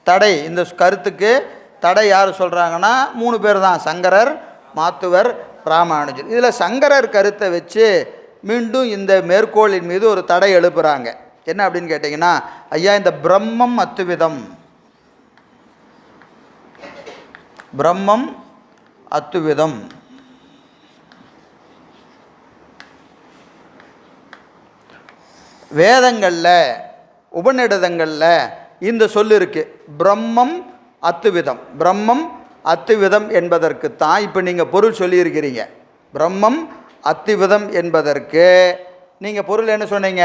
தடை, இந்த கருத்துக்கு தடை யார் சொல்கிறாங்கன்னா 3 பேர் தான், சங்கரர், மாத்துவர், ராமானுஜர். இதில் சங்கரர் கருத்தை வச்சு மீண்டும் இந்த மேற்கோளின் மீது ஒரு தடை எழுப்புகிறாங்க. என்ன அப்படின்னு கேட்டிங்கன்னா, ஐயா இந்த பிரம்மம் அத்துவிதம், பிரம்மம் அத்துவிதம் வேதங்களில் உபநிடதங்களில் இந்த சொல் இருக்குது, பிரம்மம் அத்துவிதம். பிரம்மம் அத்துவிதம் என்பதற்குத்தான் இப்போ நீங்கள் பொருள் சொல்லியிருக்கிறீங்க. பிரம்மம் அத்துவிதம் என்பதற்கு நீங்கள் பொருள் என்ன சொன்னீங்க?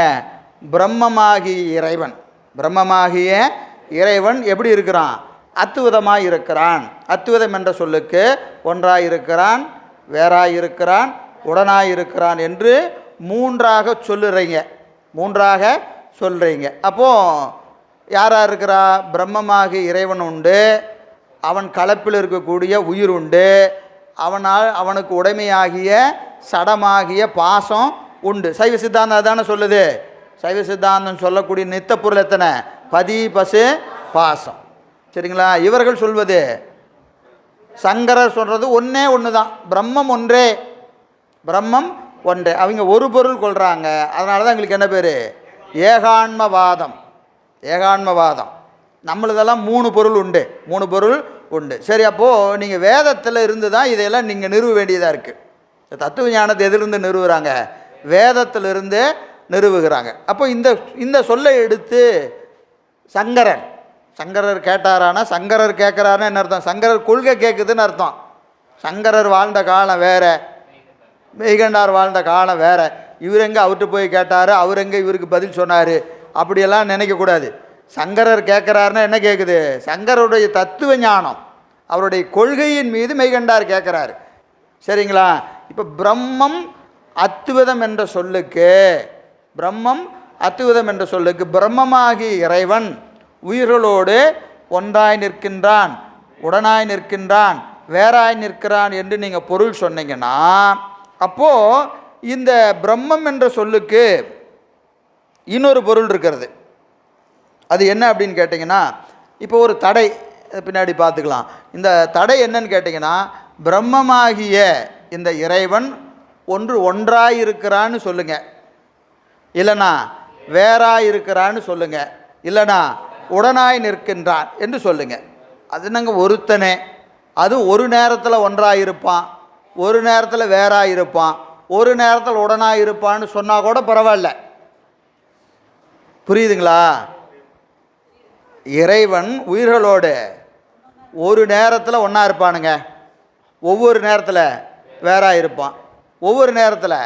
பிரம்மமாகிய இறைவன், பிரம்மமாகிய இறைவன் எப்படி இருக்கிறான்? அத்துவிதமாக இருக்கிறான். அத்துவிதம் என்ற சொல்லுக்கு ஒன்றாயிருக்கிறான், வேறாயிருக்கிறான், உடனாயிருக்கிறான் என்று 3ஆக சொல்லுறீங்க. அப்போது யாராக இருக்கிறா? பிரம்மமாகிய இறைவன் உண்டு, அவன் கலப்பில் இருக்கக்கூடிய உயிர் உண்டு, அவனுக்கு உடைமையாகிய சடமாகிய பாசம் உண்டு. சைவ சித்தாந்தம் அதானே சொல்லுது. சைவ சித்தாந்தம் சொல்லக்கூடிய நித்த பொருள் எத்தனை? பதி, பசு, பாசம். சரிங்களா? இவர்கள் சொல்வது, சங்கரர் சொல்கிறது ஒன்று தான், பிரம்மம் ஒன்றே, பிரம்மம் ஒன்றே. அவங்க ஒரு பொருள் கொள்கிறாங்க. அதனால தான் எங்களுக்கு என்ன பேர்? ஏகான்மவாதம். நம்மளதெல்லாம் 3 பொருள் உண்டு. சரி, அப்போது நீங்கள் வேதத்தில் இருந்து தான் இதையெல்லாம் நீங்கள் நிறுவ வேண்டியதாக இருக்குது. தத்துவ ஞானத்தை எதிலிருந்து நிறுவுகிறாங்க? வேதத்திலிருந்து நிறுவுகிறாங்க. அப்போ இந்த சொல்லை எடுத்து சங்கரர் கேட்டாரானா, சங்கரர் கேட்குறாருன்னா என்ன அர்த்தம்? சங்கரர் கொள்கை கேட்குதுன்னு அர்த்தம். சங்கரர் வாழ்ந்த காலம் வேறு, மெய்கண்டார் வாழ்ந்த காலம் வேறு. இவர் எங்கே அவர்கிட்ட போய் கேட்டார், அவர் எங்கே இவருக்கு பதில் சொன்னார், அப்படியெல்லாம் நினைக்கக்கூடாது. சங்கரர் கேட்குறாருன்னா என்ன கேட்குது? சங்கருடைய தத்துவ ஞானம், அவருடைய கொள்கையின் மீது மெய்கண்டார் கேட்குறாரு. சரிங்களா? இப்போ பிரம்மம் அத்துவிதம் என்ற சொல்லுக்கு பிரம்மமாகி இறைவன் உயிர்களோடு ஒன்றாய் நிற்கின்றான், உடனாய் நிற்கின்றான், வேறாய் நிற்கிறான் என்று நீங்கள் பொருள் சொன்னீங்கன்னா, அப்போது இந்த பிரம்மம் என்ற சொல்லுக்கு இன்னொரு பொருள் இருக்கிறது. அது என்ன அப்படின்னு கேட்டிங்கன்னா, இப்போ ஒரு தடை பின்னாடி பார்த்துக்கலாம். இந்த தடை என்னன்னு கேட்டிங்கன்னா, பிரம்மமாகிய இந்த இறைவன் ஒன்றாயிருக்கிறான்னு சொல்லுங்கள், இல்லைனா வேறாயிருக்கிறான்னு சொல்லுங்கள், இல்லைனா உடனாய் நிற்கின்றான் என்று சொல்லுங்கள். அது நாங்கள் ஒருத்தனே, அது ஒரு நேரத்தில் ஒன்றாயிருப்பான், ஒரு நேரத்தில் வேறாயிருப்பான், ஒரு நேரத்தில் உடனாயிருப்பான்னு சொன்னால் கூட பரவாயில்ல. புரியுதுங்களா? இறைவன் உயிர்களோடு ஒரு நேரத்தில் ஒன்றா இருப்பானுங்க, ஒவ்வொரு நேரத்தில் வேறாக இருப்பான், ஒவ்வொரு நேரத்தில்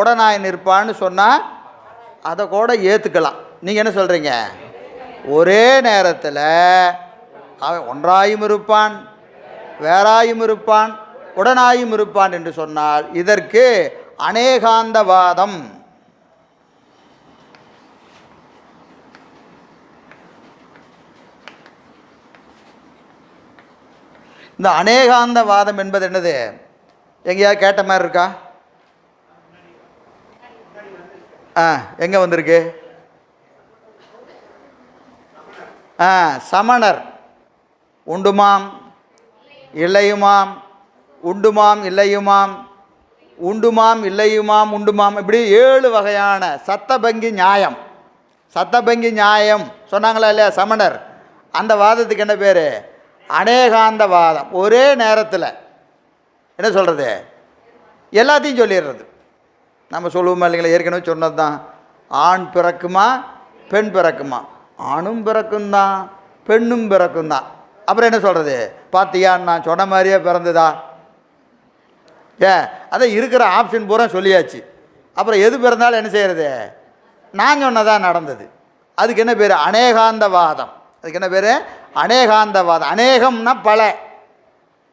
உடனாய் நிற்பான்னு சொன்னால் அதை கூட ஏற்றுக்கலாம். நீங்கள் என்ன சொல்கிறீங்க? ஒரே நேரத்தில் அவன் ஒன்றாயும் இருப்பான், வேறாயும் இருப்பான், உடனாயும் இருப்பான் என்று சொன்னால் இதற்கு அநேகாந்தவாதம். இந்த அநேகாந்தவாதம் என்பது என்னது? எங்கேயாவது கேட்ட மாதிரி இருக்கா? எங்கே வந்திருக்கு? சமணர் உண்டுமாம், இல்லையுமாம், உண்டுமாம் இல்லையுமாம், உண்டுமாம் இல்லையுமாம் உண்டுமாம், இப்படி 7 வகையான சத்தபங்கி நியாயம். சத்தபங்கி நியாயம் சொன்னாங்களா இல்லையா சமணர்? அந்த வாதத்துக்கு என்ன பேர்? அநேகாந்த வாதம். ஒரே நேரத்தில் என்ன சொல்கிறது, எல்லாத்தையும் சொல்லிடுறது. நம்ம சொல்லுவோமா இல்லைங்களா, ஏற்கனவே சொன்னது தான். ஆண் பிறக்குமா பெண் பிறக்குமா? ஆணும் பிறக்கும்தான் பெண்ணும் பிறக்கும்தான். அப்புறம் என்ன சொல்கிறது, பார்த்தியா நான் சொன்ன மாதிரியே பிறந்ததா? அதான் இருக்கிற ஆப்ஷன் பூரா சொல்லியாச்சு. அப்புறம் எது பிறந்தாலும் என்ன செய்கிறது, நான் சொன்னதான் நடந்தது. அதுக்கு என்ன பேர்? அநேகாந்தவாதம். அதுக்கு என்ன பேர்? அநேகாந்தவாதம். அநேகம்னா பல,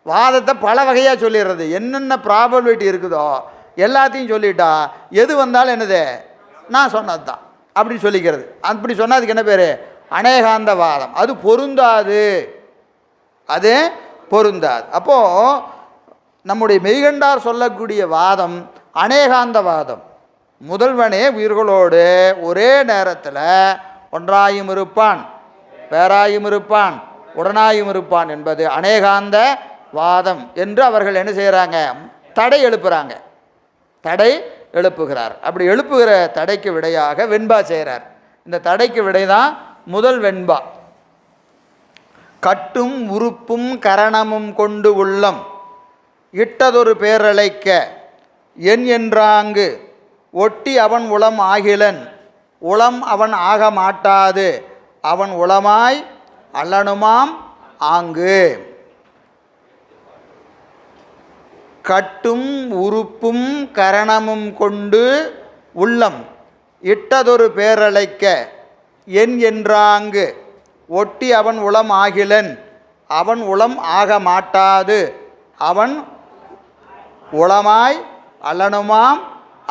வாதத்தை பல வகையாக சொல்லிடுறது. என்னென்ன ப்ராபபிலிட்டி இருக்குதோ எல்லாத்தையும் சொல்லிட்டா எது வந்தாலும் என்னது, நான் சொன்னது தான் அப்படி சொல்லிக்கிறது. அப்படி சொன்னால் அதுக்கு என்ன பேர்? அநேகாந்தவாதம். அது பொருந்தாது, அது பொருந்தாது. அப்போது நம்முடைய மெய்கண்டார் சொல்லக்கூடிய வாதம் அநேகாந்தவாதம். முதல்வனே உயிர்களோடு ஒரே நேரத்தில் ஒன்றாயும் இருப்பான், பேராயும் இருப்பான், உடனாயும் இருப்பான் என்பது அநேகாந்த வாதம் என்று அவர்கள் என்ன செய்கிறாங்க, தடை எழுப்புகிறாங்க, தடை எழுப்புகிறார். அப்படி எழுப்புகிற தடைக்கு விடையாக வெண்பா செய்கிறார். இந்த தடைக்கு விடை தான் முதல் வெண்பா. கட்டும் உறுப்பும் கரணமும் கொண்டு உள்ளம் இட்டதொரு பேரழைக்க என் என்றாங்கு ஒட்டி அவன் உளம் ஆகிலன் உளம் அவன் ஆக மாட்டாது அவன் உளமாய் அல்லனுமாம் ஆங்கு. கட்டும் உறுப்பும் கரணமும் கொண்டு உள்ளம் இட்டதொரு பேரழைக்க என் என்றாங்கு ஒட்டி அவன் உளம் ஆகிலன் அவன் உளம் ஆக மாட்டாது அவன் உளமாய் அல்லனுமாம்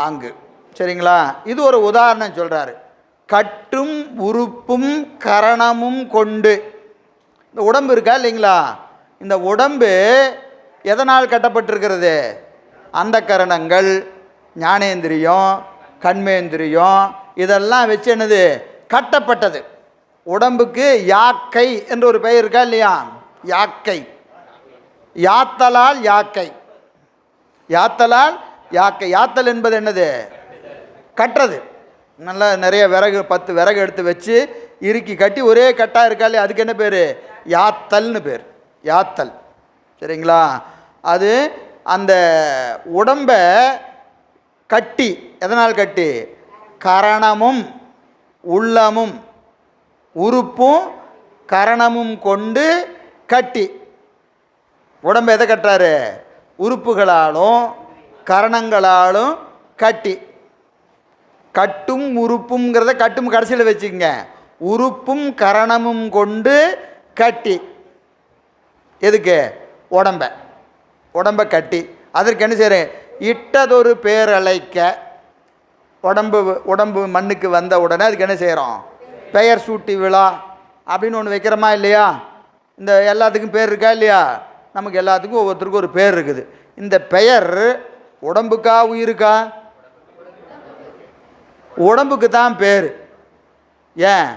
ஆங்கு. சரிங்களா? இது ஒரு உதாரணம் சொல்கிறாரு. கட்டும் உறுப்பும் கரணமும் கொண்டு. இந்த உடம்பு இருக்கா இல்லைங்களா, இந்த உடம்பு எதனால் கட்டப்பட்டிருக்கிறது? அந்த கரணங்கள், ஞானேந்திரியம், கண்மேந்திரியம் இதெல்லாம் வச்சு என்னது கட்டப்பட்டது. உடம்புக்கு யாக்கை என்று ஒரு பெயர் இருக்கா இல்லையா? யாக்கை, யாத்தலால் யாக்கை, யாத்தலால் யாக்கை. யாத்தல் என்பது என்னது? கட்டுறது. நல்லா நிறைய விறகு 10 விறகு எடுத்து வச்சு இறுக்கி கட்டி ஒரே கட்டாக இருக்கா இல்லையா, அதுக்கு என்ன பேர்? யாத்தல்னு பேர், யாத்தல். சரிங்களா? அது அந்த உடம்பை கட்டி, எதனால் கட்டி? கரணமும் உள்ளமும் உறுப்பும் கரணமும் கொண்டு கட்டி. உடம்பை எதை கட்டுறாரு? உறுப்புகளாலும் கரணங்களாலும் கட்டி. கட்டும் உறுப்புங்கிறத கட்டும் கடைசியில் வச்சுக்கங்க. உறுப்பும் கரணமும் கொண்டு கட்டி. எதுக்கு? உடம்பை கட்டி அதற்கு என்ன செய்கிறேன்? இட்டதொரு பேரழைக்க. உடம்பு மண்ணுக்கு வந்த உடனே அதுக்கு என்ன செய்கிறோம்? பெயர் சூட்டி விழா அப்படின்னு ஒன்று வைக்கிறோமா இல்லையா? இந்த எல்லாத்துக்கும் பேர் இருக்கா இல்லையா? நமக்கு எல்லாத்துக்கும் ஒவ்வொருத்தருக்கும் ஒரு பேர் இருக்குது. இந்த பெயர் உடம்புக்கா உயிருக்கா? உடம்புக்கு தான் பேர். ஏன்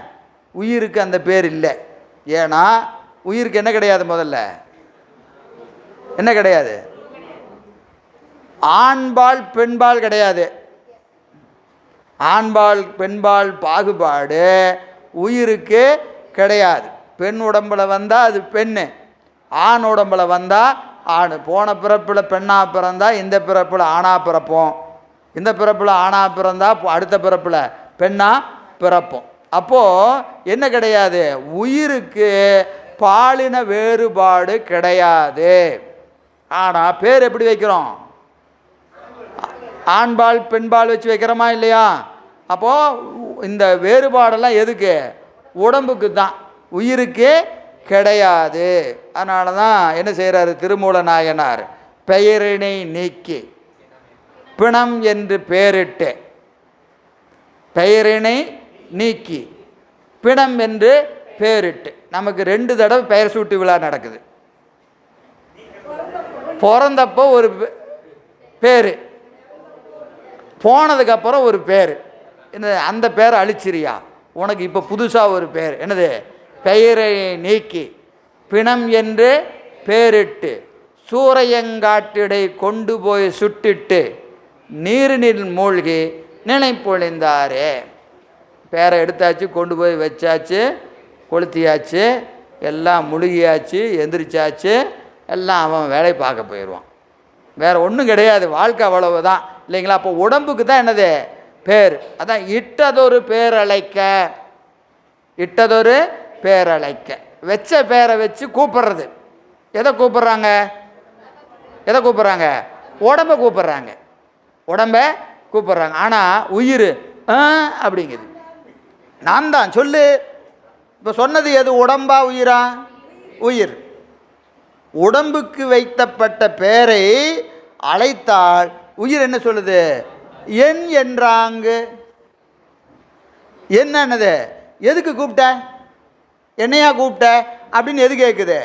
உயிருக்கு அந்த பேர் இல்லை? ஏன்னா உயிருக்கு என்ன கிடையாது? முதல்ல என்ன கிடையாது? ஆண்பால் பெண்பால் கிடையாது. ஆண்பால் பெண்பால் பாகுபாடு உயிருக்கு கிடையாது. பெண் உடம்பில் வந்தால் அது பெண்ணு, ஆண் உடம்பில் வந்தால் ஆண். போன பிறப்பில் பெண்ணாக பிறந்தால் இந்த பிறப்பில் ஆணாக பிறப்போம், இந்த பிறப்பில் ஆணாக பிறந்தால் அடுத்த பிறப்பில் பெண்ணாக பிறப்போம். அப்போது என்ன கிடையாது? உயிருக்கு பாலின வேறுபாடு கிடையாது. ஆனால் பேர் எப்படி வைக்கிறோம்? ஆண்பால் பெண்பால் வச்சு வைக்கிறோமா இல்லையா? அப்போது இந்த வேறுபாடெல்லாம் எதுக்கு? உடம்புக்கு தான், உயிருக்கு கிடையாது. அதனால தான் என்ன செய்கிறாரு திருமூல நாயனார்? பெயரினை நீக்கி பிணம் என்று பெயரிட்டு, பெயரினை நீக்கி பிணம் என்று பெயரிட்டு. நமக்கு 2 தடவை பெயர் சூட்டு விழா நடக்குது. பிறந்தப்போ ஒரு பேர், போனதுக்கப்புறம் ஒரு பேர். என்ன? அந்த பேரை அழிச்சிரியா? உனக்கு இப்போ புதுசாக ஒரு பேர். என்னது? பெயரை நீக்கி பிணம் என்று பேரிட்டு சூறையங்காட்டிடை கொண்டு போய் சுட்டிட்டு நீரினில் மூழ்கி நினைப்பொழிந்தாரே. பேரை எடுத்தாச்சு, கொண்டு போய் வச்சாச்சு, கொளுத்தியாச்சு, எல்லாம் முழுகியாச்சு, எந்திரிச்சாச்சு, எல்லாம் அவன் வேலை பார்க்க போயிடுவான். வேறு ஒன்றும் கிடையாது, வாழ்க்கை அவ்வளவு தான் இல்லைங்களா? அப்போ உடம்புக்கு தான் என்னது பேர். அதான் இட்டதொரு பேரழைக்க, இட்டதொரு பேரழைக்க, வச்ச பேரை வச்சு கூப்பிட்றது. எதை கூப்பிட்றாங்க? எதை கூப்பிட்றாங்க? உடம்பை கூப்பிட்றாங்க, உடம்ப கூப்பிட்றாங்க. ஆனால் உயிர் அப்படிங்குது. நான் தான் சொல்லு. இப்போ சொன்னது எது? உடம்பா உயிரா? உயிர். உடம்புக்கு வைத்தப்பட்ட பெயரை அழைத்தால் உயிர் என்ன சொல்லுது? என் என்றாங்க. என்னது? எதுக்கு கூப்பிட்ட? என்னையா கூப்பிட்ட அப்படின்னு எது கேட்குது?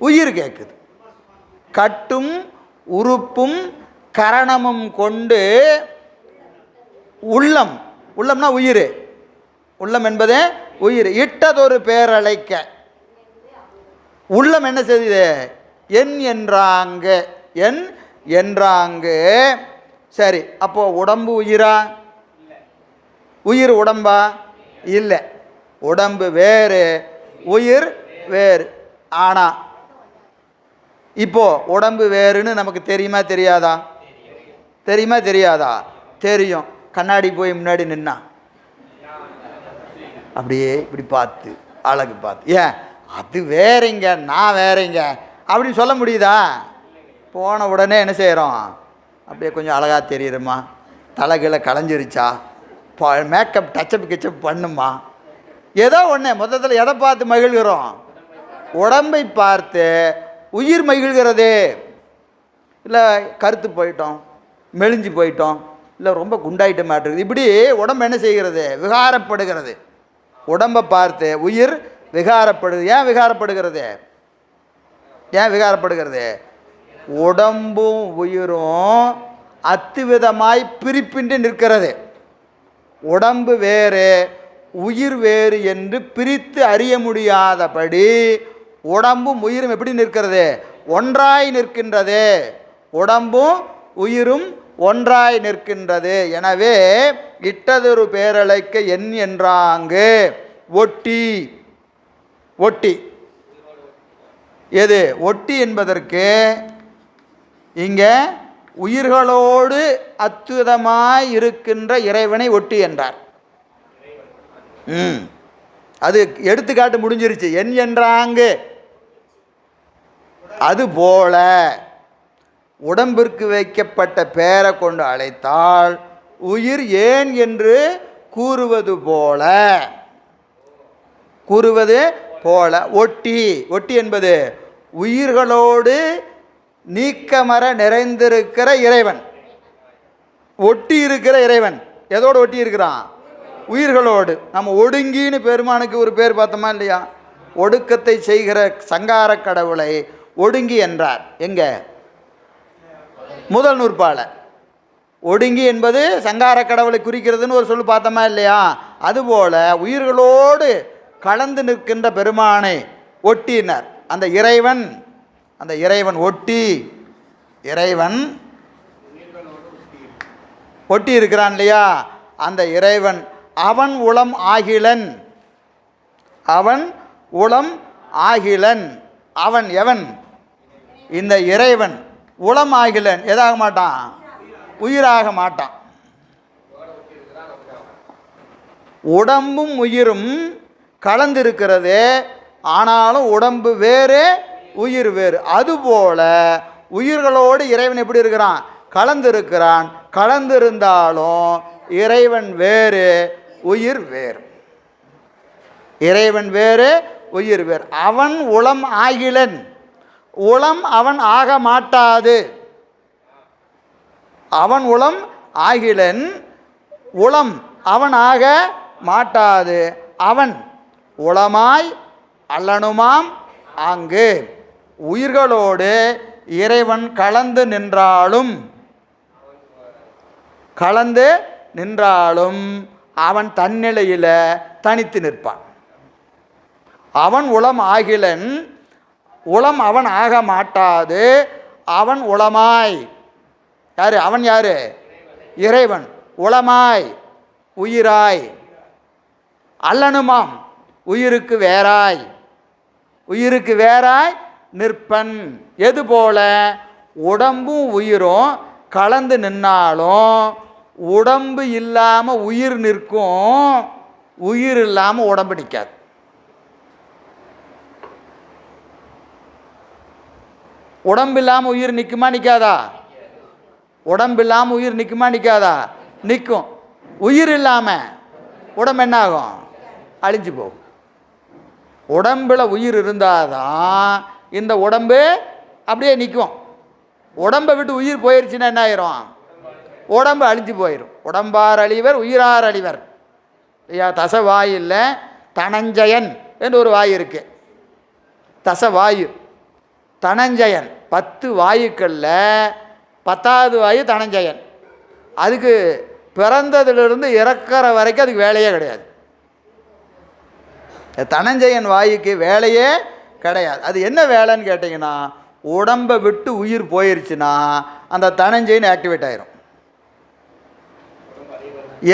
உயிர் கேட்குது. கட்டும் உறுப்பும் கரணமும் கொண்டு உள்ளம், உள்ளம்னா உயிர், உள்ளம் என்பது உயிர். இட்டதொரு பேரழைக்க உள்ளம் என்ன செய்யுது? என் என்றாங்க, என் என்றாங்க. சரி, அப்போ உடம்பு உயிரா? உயிர் உடம்பா? இல்லை, உடம்பு வேறு, உயிர் வேறு. ஆனால் இப்போ உடம்பு வேறுன்னு நமக்கு தெரியுமா தெரியாதா? தெரியுமா தெரியாதா? தெரியும். கண்ணாடி போய் முன்னாடி நின்னா அப்படியே இப்படி பார்த்து அழகு பார்த்து, ஏன் அது வேறங்க நான் வேறங்க அப்படின்னு சொல்ல முடியுதா? போன உடனே என்ன செய்கிறோம்? அப்படியே கொஞ்சம் அழகாக தெரியுறமா, தலைகளை களைஞ்சிருச்சா, மேக்கப் டச்சப் கிச்சப் பண்ணுமா, ஏதோ ஒன்று. மொத்தத்தில் எதை பார்த்து மகிழ்கிறோம்? உடம்பை பார்த்து உயிர் மகிழ்கிறதே. இல்லை கருத்து போயிட்டோம், மெலிஞ்சு போயிட்டோம், இல்லை ரொம்ப குண்டாயிட்ட மாட்டுறது, இப்படி உடம்பு என்ன செய்கிறது? விகாரப்படுகிறது. உடம்பை பார்த்து உயிர் விகாரப்படுது. ஏன் விகாரப்படுகிறது? ஏன் விகாரப்படுகிறது? உடம்பும் உயிரும் அத்துவிதமாய் பிரிப்பின்றி நிற்கிறது. உடம்பு வேறு உயிர் வேறு என்று பிரித்து அறிய முடியாதபடி உடம்பும் உயிரும் எப்படி நிற்கிறது? ஒன்றாய் நிற்கின்றது. உடம்பும் உயிரும் ஒன்றாய் நிற்கின்றது. எனவே இட்டதொரு பேரழைக்க என் என்றாங்கு ஒட்டி. ஒட்டி எது? ஒட்டி என்பதற்கு இங்கே உயிர்களோடு அத்துவிதமாய் இருக்கின்ற இறைவனை ஒட்டி என்றார். அது எடுத்துக்காட்டு முடிஞ்சிருச்சு. என் என்றாங்கு. அதுபோல உடம்பிற்கு வைக்கப்பட்ட பெயரை கொண்டு அழைத்தால் உயிர் ஏன் என்று கூறுவது போல, கூறுவது போல ஒட்டி. ஒட்டி என்பது உயிர்களோடு நீக்கமர நிறைந்திருக்கிற இறைவன். ஒட்டி இருக்கிற இறைவன் எதோடு ஒட்டி இருக்கிறான்? உயிர்களோடு. நம்ம ஒடுங்கின்னு பெருமானுக்கு ஒரு பேர் பார்த்தோமா இல்லையா? ஒடுக்கத்தை செய்கிற சங்கார கடவுளை ஒடுங்கி என்றார். எங்க? முதல் நூற்பால. ஒடுங்கி என்பது சங்கார கடவுளை குறிக்கிறதுன்னு ஒரு சொல்லு பார்த்தோமா இல்லையா? அதுபோல உயிர்களோடு கலந்து நிற்கின்ற பெருமானை ஒட்டினார். அந்த இறைவன், அந்த இறைவன் ஒட்டி, இறைவன் ஒட்டி இருக்கிறான் இல்லையா? அந்த இறைவன் அவன் உளம் ஆகிலன். அவன் உளம் ஆகிலன். அவன் எவன்? இந்த இறைவன் உளம் ஆகிலன். எதாக மாட்டான்? உயிராக மாட்டான். உடம்பும் உயிரும் கலந்திருக்கிறது. ஆனாலும் உடம்பு வேறு உயிர் வேறு. அதுபோல உயிர்களோடு இறைவன் எப்படி இருக்கிறான்? கலந்திருக்கிறான். கலந்திருந்தாலும் இறைவன் வேறு உயிர் வேறு. இறைவன் வேறு உயிர் வேறு. அவன் உளம் ஆகிலன். உளம் அவன் ஆக மாட்டாது. அவன் உளம் ஆகிலன், உளம் அவன் ஆக மாட்டாது. அவன் உளமாய் அல்லனுமாம் ஆங்கு. உயிர்களோடு இறைவன் கலந்து நின்றாலும், கலந்து நின்றாலும் அவன் தன்னிலையில் தனித்து நிற்பான். அவன் உளம் ஆகிலன், உளம் அவன் ஆக மாட்டாது அவன் உளமாய். யாரு அவன்? யாரு? இறைவன். உளமாய் உயிராய், அல்லனுமாம் உயிருக்கு வேறாய், உயிருக்கு வேறாய் நிற்பன். எது போல? உடம்பும் உயிரும் கலந்து நின்னாலும் உடம்பு இல்லாமல் உயிர் நிற்கும், உயிர் இல்லாமல் உடம்பு நிற்காது. உடம்பு இல்லாமல் உயிர் நிற்குமா நிற்காதா? உடம்பு இல்லாமல் உயிர் நிற்குமா நிற்காதா? நிற்கும். உயிர் இல்லாமல் உடம்பு என்ன ஆகும்? அழிஞ்சு போகும். உடம்பில் உயிர் இருந்தால் தான் இந்த உடம்பு அப்படியே நிற்கும். உடம்பை விட்டு உயிர் போயிடுச்சுன்னா என்ன ஆயிரும்? உடம்பு அழிஞ்சு போயிடும். உடம்பார் அழிவர் உயிரார் அழிவர். ஐயா, தசவாயில் தனஞ்சயன் என்று ஒரு வாயு இருக்கு. தசவாயு தனஞ்சயன். 10 வாயுக்களில் 10வது வாயு தனஞ்சயன். அதுக்கு பிறந்ததுலேருந்து இறக்கிற வரைக்கும் அதுக்கு வேலையே கிடையாது. தனஞ்சயன் வாயுக்கு வேலையே கிடையாது. அது என்ன வேலைன்னு கேட்டிங்கன்னா, உடம்பை விட்டு உயிர் போயிடுச்சுன்னா அந்த தனஞ்சயன் ஆக்டிவேட் ஆயிரும்.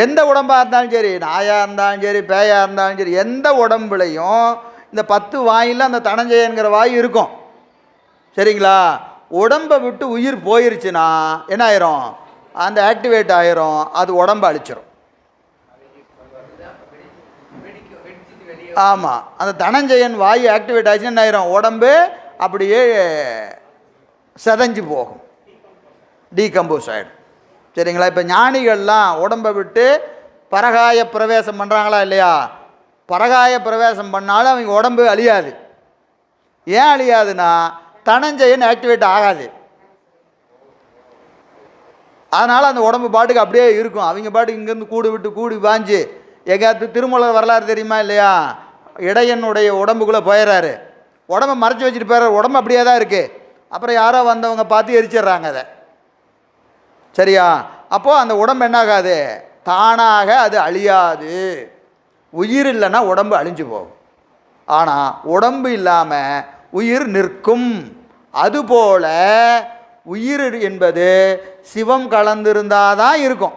எந்த உடம்பாக இருந்தாலும் சரி, நாயாக இருந்தாலும் சரி, பேயாக இருந்தாலும் சரி, எந்த உடம்புலையும் இந்த 10 வாயில் அந்த தனஞ்சயன்கிற வாயு இருக்கும். சரிங்களா? உடம்பை விட்டு உயிர் போயிருச்சுன்னா என்ன ஆயிரும்? அந்த ஆக்டிவேட் ஆயிரும். அது உடம்பை அழிச்சிரும். ஆமாம், அந்த தனஞ்சயன் வாயு ஆக்டிவேட் ஆச்சுன்னா என்ன ஆயிரும்? உடம்பு அப்படியே செதஞ்சு போகும், டீகம்போஸ் ஆகிடும். சரிங்களா? இப்போ ஞானிகள்லாம் உடம்பை விட்டு பரகாய பிரவேசம் பண்ணுறாங்களா இல்லையா? பரகாய பிரவேசம் பண்ணாலும் அவங்க உடம்பு அழியாது. ஏன் அழியாதுன்னா தனஞ்சயன் ஆக்டிவேட் ஆகாது. அதனால் அந்த உடம்பு பாட்டுக்கு அப்படியே இருக்கும். அவங்க பாட்டுக்கு இங்கேருந்து கூடு விட்டு கூடி வாஞ்சி எங்காவது திருமூலர் வரலாறு தெரியுமா இல்லையா? இடையனுடைய உடம்புக்குள்ளே போயிடறாரு, உடம்பை மறைச்சி வச்சுட்டு போயிடுறாரு. உடம்பு அப்படியே தான் இருக்குது. அப்புறம் யாரோ வந்தவங்க பார்த்து எரிச்சிடுறாங்க அதை. சரியா? அப்போது அந்த உடம்பு என்னாகாது? தானாக அது அழியாது. உயிர் இல்லைன்னா உடம்பு அழிஞ்சு போகும். ஆனால் உடம்பு இல்லாமல் உயிர் நிற்கும். அதுபோல உயிர் என்பது சிவம் கலந்திருந்தால் தான் இருக்கும்.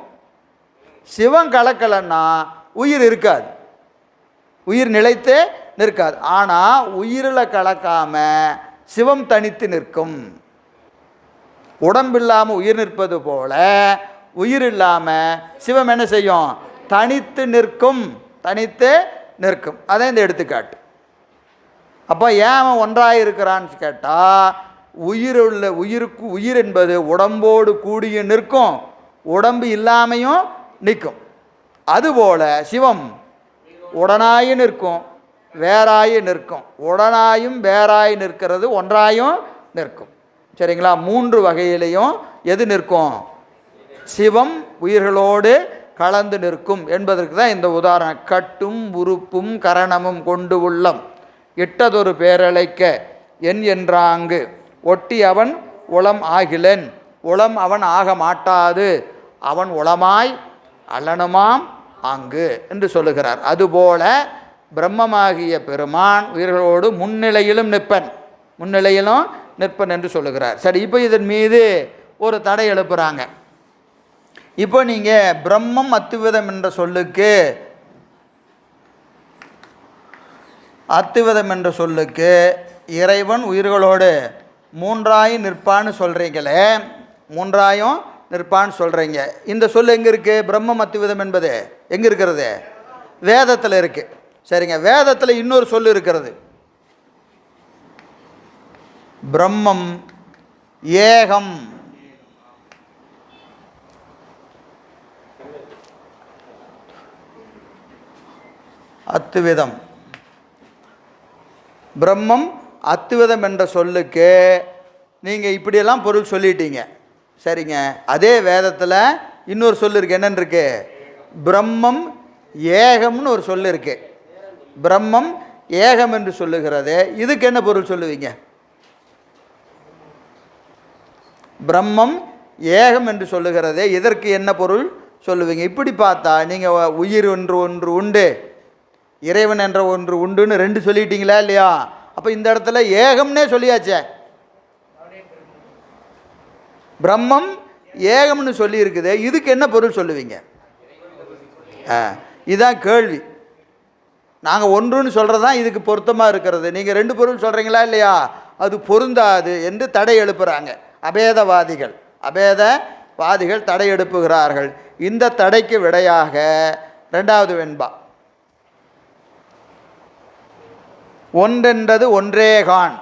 சிவம் கலக்கலைன்னா உயிர் இருக்காது, உயிர் நிலைத்து நிற்காது. ஆனால் உயிரில் கலக்காமல் சிவம் தனித்து நிற்கும். உடம்பு இல்லாமல் உயிர் நிற்பது போல உயிர் இல்லாமல் சிவம் என்ன செய்யும்? தனித்து நிற்கும், தனித்து நிற்கும். அதான் இந்த எடுத்துக்காட்டு. அப்போ ஏன் அவன் ஒன்றாக இருக்கிறான்னு கேட்டால், உயிருக்கு உயிர் என்பது உடம்போடு கூடிய நிற்கும், உடம்பு இல்லாமையும் நிற்கும். அதுபோல சிவம் உடனாய் நிற்கும், வேறாய் நிற்கும். உடனாயும் வேறாய் நிற்கிறது, ஒன்றாயும் நிற்கும். சரிங்களா? 3 வகையிலையும் எது நிற்கும்? சிவம் உயிர்களோடு கலந்து நிற்கும் என்பதற்கு தான் இந்த உதாரணம். கட்டும் உறுப்பும் கரணமும் கொண்டு உள்ளம் இட்டதொரு பேரழைக்க என் என்றாங்கு ஒட்டி அவன் உளம் ஆகிலன். உளம் அவன் ஆக மாட்டாது அவன் உளமாய் அல்லனுமாம் ஆங்கு என்று சொல்லுகிறார். அதுபோல பிரம்மமாகிய பெருமான் உயிர்களோடு முன்னிலையிலும் நிற்பன், முன்னிலையிலும் நிற்பன் என்று சொல்லுகிறார். சரி, இப்போ இதன் மீது ஒரு தடை எழுப்புறாங்க. இப்போ நீங்கள் பிரம்மம் அத்துவிதம் என்ற சொல்லுக்கு, அத்துவிதம் என்ற சொல்லுக்கு இறைவன் உயிர்களோடு மூன்றாயும் நிற்பான்னு சொல்கிறீங்களே, மூன்றாயும் நிற்பான்னு சொல்கிறீங்க. இந்த சொல் எங்கே இருக்குது? பிரம்மம் அத்துவிதம் என்பது எங்கே இருக்கிறது? வேதத்தில் இருக்குது. சரிங்க, வேதத்தில் இன்னொரு சொல் இருக்கிறது. பிரம்மம் ஏகம். அத்துவிதம். பிரம்மம் அத்துவிதம் என்ற சொல்லுக்கு நீங்கள் இப்படியெல்லாம் பொருள் சொல்லிட்டீங்க. சரிங்க, அதே வேதத்தில் இன்னொரு சொல் இருக்குது. என்னென்னு இருக்கு? பிரம்மம் ஏகம்னு ஒரு சொல் இருக்கு. பிரம்மம் ஏகம் என்று சொல்லுகிறது. இதுக்கு என்ன பொருள் சொல்லுவீங்க? பிரம்மம் ஏகம் என்று சொல்லுகிறதே, இதற்கு என்ன பொருள் சொல்லுவீங்க? இப்படி பார்த்தா நீங்கள் உயிர் ஒன்று ஒன்று உண்டு, இறைவன் என்ற ஒன்று உண்டுன்னு 2 சொல்லிட்டீங்களா இல்லையா? அப்போ இந்த இடத்துல ஏகம்னே சொல்லியாச்சே, பிரம்மம் ஏகம்னு சொல்லி இருக்குது. இதுக்கு என்ன பொருள் சொல்லுவீங்க? இதுதான் கேள்வி. நாங்கள் ஒன்றுன்னு சொல்கிறது தான் இதுக்கு பொருத்தமாக இருக்கிறது. நீங்கள் ரெண்டு பொருள் சொல்கிறீங்களா இல்லையா, அது பொருந்தாது என்று தடை எழுப்புகிறாங்க அபேதவாதிகள். அபேதவாதிகள் தடை எழுப்புகிறார்கள். இந்த தடைக்கு விடையாக ரெண்டாவது வெண்பா, ஒன்றென்றது ஒன்றேகான்.